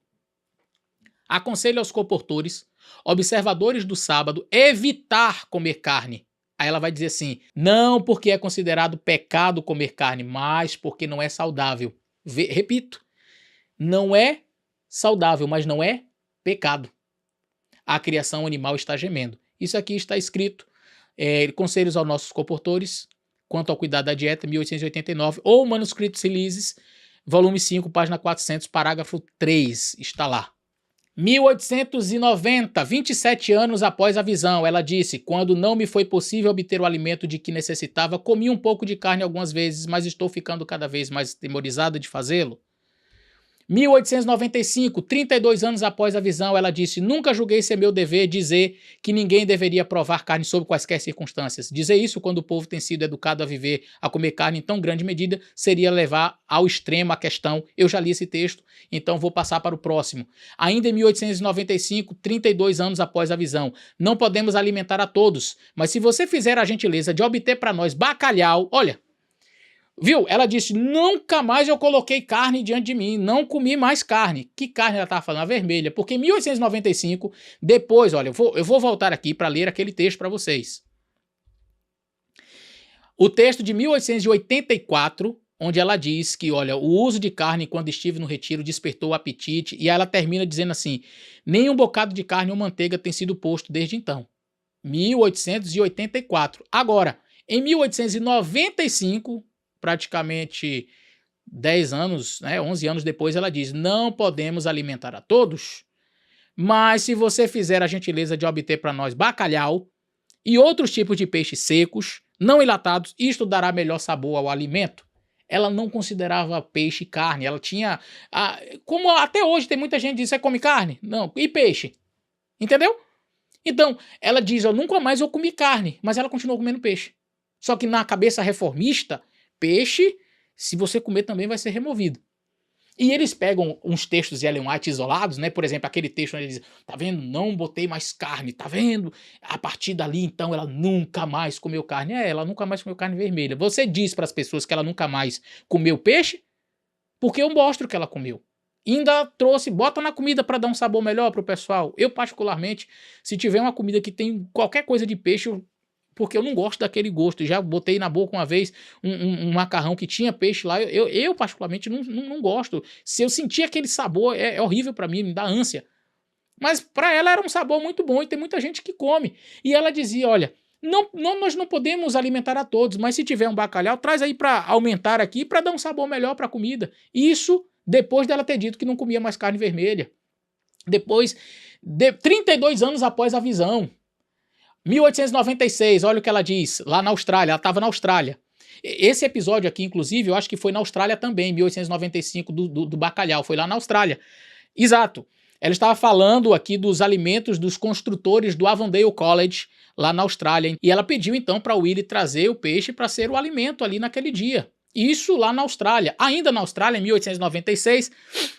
Aconselho aos comportores, observadores do sábado, evitar comer carne. Aí ela vai dizer assim, não porque é considerado pecado comer carne, mas porque não é saudável. Repito, não é saudável, mas não é pecado. A criação animal está gemendo. Isso aqui está escrito, Conselhos aos nossos comportores, quanto ao cuidado da dieta, 1889, ou Manuscritos Silícios, volume 5, página 400, parágrafo 3, está lá. 1890, 27 anos após a visão, ela disse, quando não me foi possível obter o alimento de que necessitava, comi um pouco de carne algumas vezes, mas estou ficando cada vez mais temorizada de fazê-lo. 1895, 32 anos após a visão, ela disse, nunca julguei ser meu dever dizer que ninguém deveria provar carne sob quaisquer circunstâncias. Dizer isso quando o povo tem sido educado a comer carne em tão grande medida, seria levar ao extremo a questão. Eu já li esse texto, então vou passar para o próximo. Ainda em 1895, 32 anos após a visão, não podemos alimentar a todos, mas se você fizer a gentileza de obter para nós bacalhau, olha, viu? Ela disse, nunca mais eu coloquei carne diante de mim, não comi mais carne. Que carne ela estava falando? A vermelha. Porque em 1895, depois, olha, eu vou voltar aqui para ler aquele texto para vocês. O texto de 1884, onde ela diz que, olha, o uso de carne quando estive no retiro despertou o apetite, e ela termina dizendo assim, nem um bocado de carne ou manteiga tem sido posto desde então. 1884. Agora, em 1895... praticamente 10 anos, 11 anos depois, ela diz, não podemos alimentar a todos, mas se você fizer a gentileza de obter para nós bacalhau e outros tipos de peixes secos, não enlatados, isto dará melhor sabor ao alimento. ela não considerava peixe carne. Ela tinha... como até hoje tem muita gente que diz, você come carne? Não. E peixe? Entendeu? Então, ela diz, nunca mais eu comi carne, mas ela continuou comendo peixe. Só que na cabeça reformista, peixe, se você comer também vai ser removido. E eles pegam uns textos de Ellen White isolados, né? Por exemplo, aquele texto onde ele diz, tá vendo? Não botei mais carne, tá vendo? A partir dali, então, ela nunca mais comeu carne. Ela nunca mais comeu carne vermelha. Você diz para as pessoas que ela nunca mais comeu peixe, porque eu mostro que ela comeu. E ainda trouxe, bota na comida para dar um sabor melhor pro pessoal. Eu, particularmente, se tiver uma comida que tem qualquer coisa de peixe, porque eu não gosto daquele gosto. Já botei na boca uma vez um macarrão que tinha peixe lá. Eu particularmente, não gosto. Se eu sentir aquele sabor, é horrível para mim, me dá ânsia. Mas para ela era um sabor muito bom e tem muita gente que come. E ela dizia, olha, nós não podemos alimentar a todos, mas se tiver um bacalhau, traz aí para aumentar aqui, para dar um sabor melhor para a comida. Isso depois dela ter dito que não comia mais carne vermelha. Depois, 32 anos após a visão. 1896, olha o que ela diz, lá na Austrália, ela estava na Austrália. Esse episódio aqui, inclusive, eu acho que foi na Austrália também, 1895, do bacalhau, foi lá na Austrália. Exato. Ela estava falando aqui dos alimentos dos construtores do Avondale College, lá na Austrália, e ela pediu então para o Willie trazer o peixe para ser o alimento ali naquele dia. Isso lá na Austrália. Ainda na Austrália, em 1896,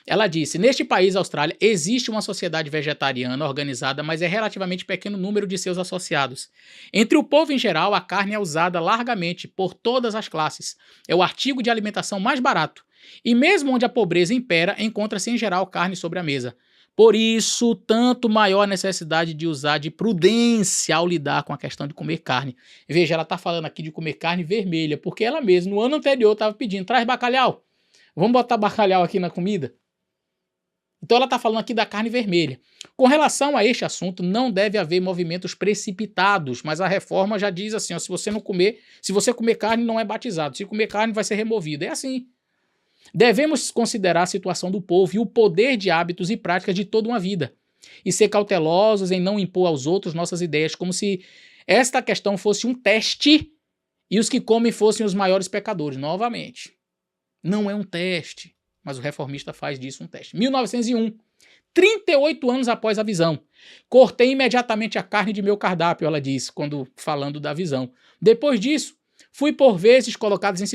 ela disse, neste país, Austrália, existe uma sociedade vegetariana organizada, mas é relativamente pequeno número de seus associados. Entre o povo em geral, a carne é usada largamente por todas as classes. É o artigo de alimentação mais barato. E mesmo onde a pobreza impera, encontra-se em geral carne sobre a mesa. Por isso, tanto maior a necessidade de usar de prudência ao lidar com a questão de comer carne. Veja, ela está falando aqui de comer carne vermelha, porque ela mesma, no ano anterior, estava pedindo, traz bacalhau. Vamos botar bacalhau aqui na comida? Então ela está falando aqui da carne vermelha. Com relação a este assunto, não deve haver movimentos precipitados, mas a reforma já diz assim, se você comer carne, não é batizado. Se comer carne, vai ser removido. É assim. Devemos considerar a situação do povo e o poder de hábitos e práticas de toda uma vida, e ser cautelosos em não impor aos outros nossas ideias, como se esta questão fosse um teste e os que comem fossem os maiores pecadores. Novamente, não é um teste, mas o reformista faz disso um teste. 1901, 38 anos após a visão. Cortei imediatamente a carne de meu cardápio, ela diz, quando falando da visão. Depois disso, fui por vezes colocado em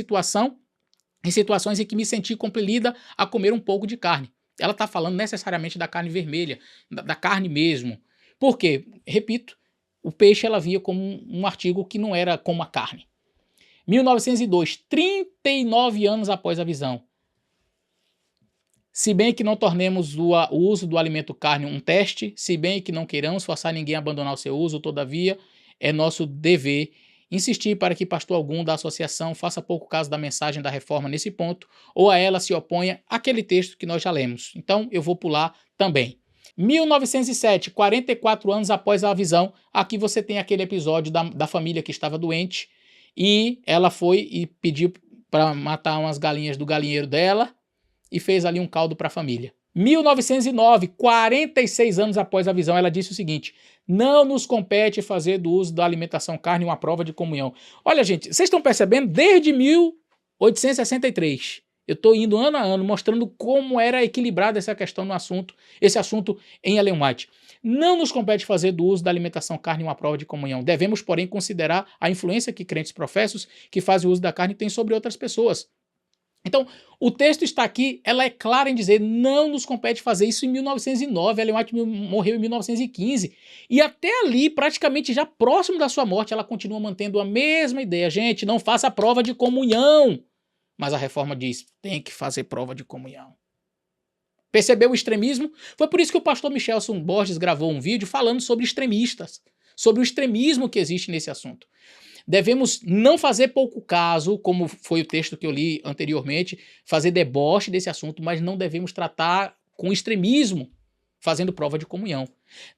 situações em que me senti compelida a comer um pouco de carne. Ela está falando necessariamente da carne vermelha, da carne mesmo. Por quê? Repito, o peixe ela via como um artigo que não era como a carne. 1902, 39 anos após a visão. Se bem que não tornemos o uso do alimento carne um teste, se bem que não queiramos forçar ninguém a abandonar o seu uso, todavia, é nosso dever insistir para que pastor algum da associação faça pouco caso da mensagem da reforma nesse ponto, ou a ela se oponha àquele texto que nós já lemos. Então, eu vou pular também. 1907, 44 anos após a visão, aqui você tem aquele episódio da família que estava doente, e ela foi e pediu para matar umas galinhas do galinheiro dela, e fez ali um caldo para a família. 1909, 46 anos após a visão, ela disse o seguinte, não nos compete fazer do uso da alimentação carne uma prova de comunhão. Olha, gente, vocês estão percebendo? Desde 1863, eu estou indo ano a ano mostrando como era equilibrada essa questão no assunto, esse assunto em Ellen White. Não nos compete fazer do uso da alimentação carne uma prova de comunhão. Devemos, porém, considerar a influência que crentes professos que fazem o uso da carne têm sobre outras pessoas. Então, o texto está aqui, ela é clara em dizer, não nos compete fazer isso em 1909, Ellen White morreu em 1915, e até ali, praticamente já próximo da sua morte, ela continua mantendo a mesma ideia. Gente, não faça prova de comunhão. Mas a reforma diz, tem que fazer prova de comunhão. Percebeu o extremismo? Foi por isso que o pastor Michelson Borges gravou um vídeo falando sobre extremistas, sobre o extremismo que existe nesse assunto. Devemos não fazer pouco caso, como foi o texto que eu li anteriormente, fazer deboche desse assunto, mas não devemos tratar com extremismo, fazendo prova de comunhão.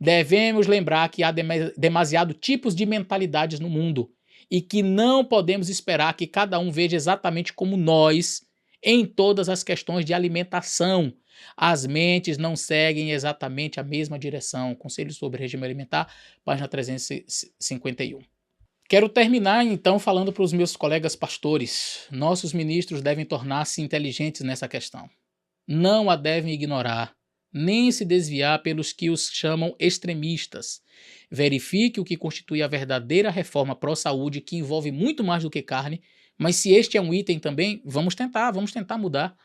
Devemos lembrar que há demasiados tipos de mentalidades no mundo e que não podemos esperar que cada um veja exatamente como nós em todas as questões de alimentação. As mentes não seguem exatamente a mesma direção. Conselho sobre regime alimentar, página 351. Quero terminar, então, falando para os meus colegas pastores. Nossos ministros devem tornar-se inteligentes nessa questão. Não a devem ignorar, nem se desviar pelos que os chamam extremistas. Verifique o que constitui a verdadeira reforma pró-saúde, que envolve muito mais do que carne, mas se este é um item também, vamos tentar mudar.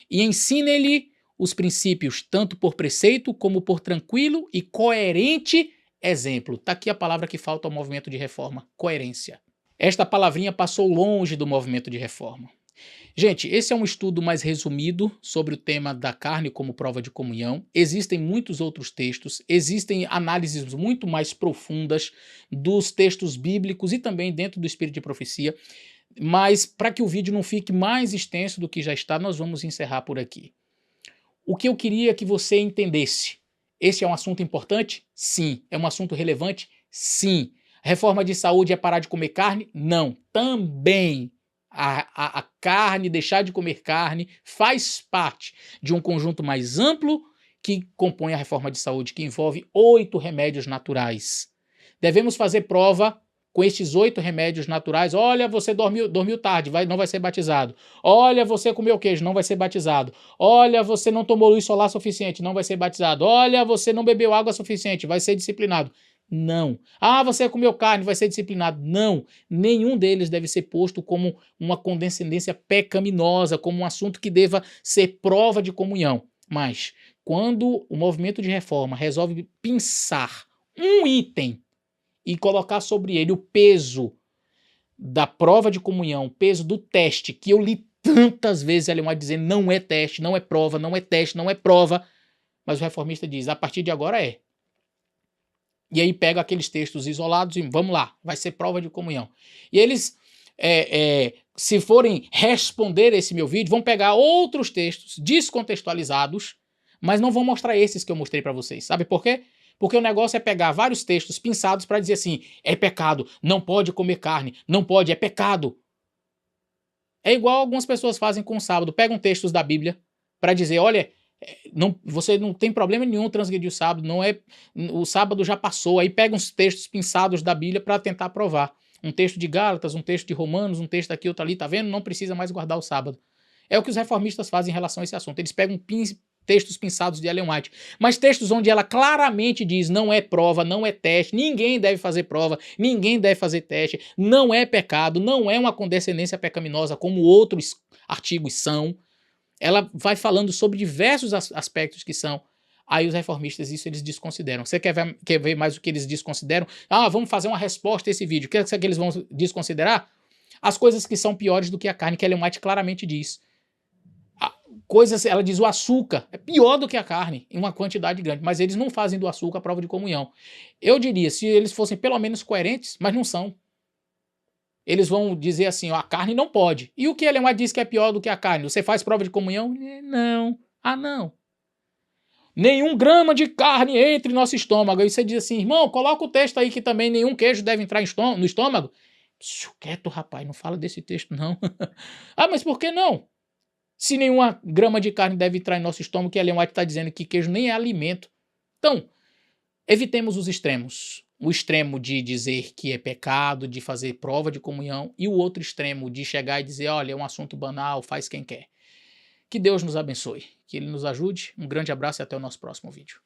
E ensine-lhe os princípios, tanto por preceito como por tranquilo e coerente exemplo. Está aqui a palavra que falta ao movimento de reforma: coerência. Esta palavrinha passou longe do movimento de reforma. Gente, esse é um estudo mais resumido sobre o tema da carne como prova de comunhão. Existem muitos outros textos, existem análises muito mais profundas dos textos bíblicos e também dentro do Espírito de Profecia. Mas para que o vídeo não fique mais extenso do que já está, nós vamos encerrar por aqui. O que eu queria que você entendesse: esse é um assunto importante? Sim. É um assunto relevante? Sim. Reforma de saúde é parar de comer carne? Não. Também. A carne, deixar de comer carne, faz parte de um conjunto mais amplo que compõe a reforma de saúde, que envolve 8 remédios naturais. Devemos fazer prova com estes 8 remédios naturais. Olha, você dormiu tarde, não vai ser batizado. Olha, você comeu queijo, não vai ser batizado. Olha, você não tomou luz solar suficiente, não vai ser batizado. Olha, você não bebeu água suficiente, vai ser disciplinado. Não. Ah, você comeu carne, vai ser disciplinado. Não. Nenhum deles deve ser posto como uma condescendência pecaminosa, como um assunto que deva ser prova de comunhão. Mas, quando o movimento de reforma resolve pinçar um item e colocar sobre ele o peso da prova de comunhão, o peso do teste, que eu li tantas vezes Ellen White dizendo não é teste, não é prova, não é teste, não é prova, mas o reformista diz, a partir de agora é. E aí pega aqueles textos isolados e vamos lá, vai ser prova de comunhão. E eles, se forem responder esse meu vídeo, vão pegar outros textos descontextualizados, mas não vão mostrar esses que eu mostrei para vocês. Sabe por quê? Porque o negócio é pegar vários textos pinçados para dizer assim, é pecado, não pode comer carne, não pode, é pecado. É igual algumas pessoas fazem com o sábado, pegam textos da Bíblia para dizer, olha, você não tem problema nenhum transgredir o sábado, o sábado já passou, aí pega uns textos pinçados da Bíblia para tentar provar. Um texto de Gálatas, um texto de Romanos, um texto aqui, outro ali, tá vendo? Não precisa mais guardar o sábado. É o que os reformistas fazem em relação a esse assunto. Eles pegam textos pinçados de Ellen White, mas textos onde ela claramente diz não é prova, não é teste, ninguém deve fazer prova, ninguém deve fazer teste, não é pecado, não é uma condescendência pecaminosa como outros artigos são. Ela vai falando sobre diversos aspectos que são. Aí os reformistas, isso eles desconsideram. Você quer ver mais o que eles desconsideram? Ah, vamos fazer uma resposta a esse vídeo. O que é que eles vão desconsiderar? As coisas que são piores do que a carne, que Ellen White claramente diz. Ela diz o açúcar é pior do que a carne, em uma quantidade grande, mas eles não fazem do açúcar a prova de comunhão. Eu diria, se eles fossem pelo menos coerentes, mas não são. Eles vão dizer assim, ó, a carne não pode. E o que Ellen White diz que é pior do que a carne? Você faz prova de comunhão? Não. Ah, não. Nenhum grama de carne entra em nosso estômago. Aí você diz assim, irmão, coloca o texto aí que também nenhum queijo deve entrar no estômago. Quieto, rapaz, não fala desse texto, não. Ah, mas por que não? Se nenhuma grama de carne deve entrar em nosso estômago, que Ellen White está dizendo que queijo nem é alimento. Então, evitemos os extremos. O extremo de dizer que é pecado, de fazer prova de comunhão, e o outro extremo de chegar e dizer, olha, é um assunto banal, faz quem quer. Que Deus nos abençoe, que Ele nos ajude. Um grande abraço e até o nosso próximo vídeo.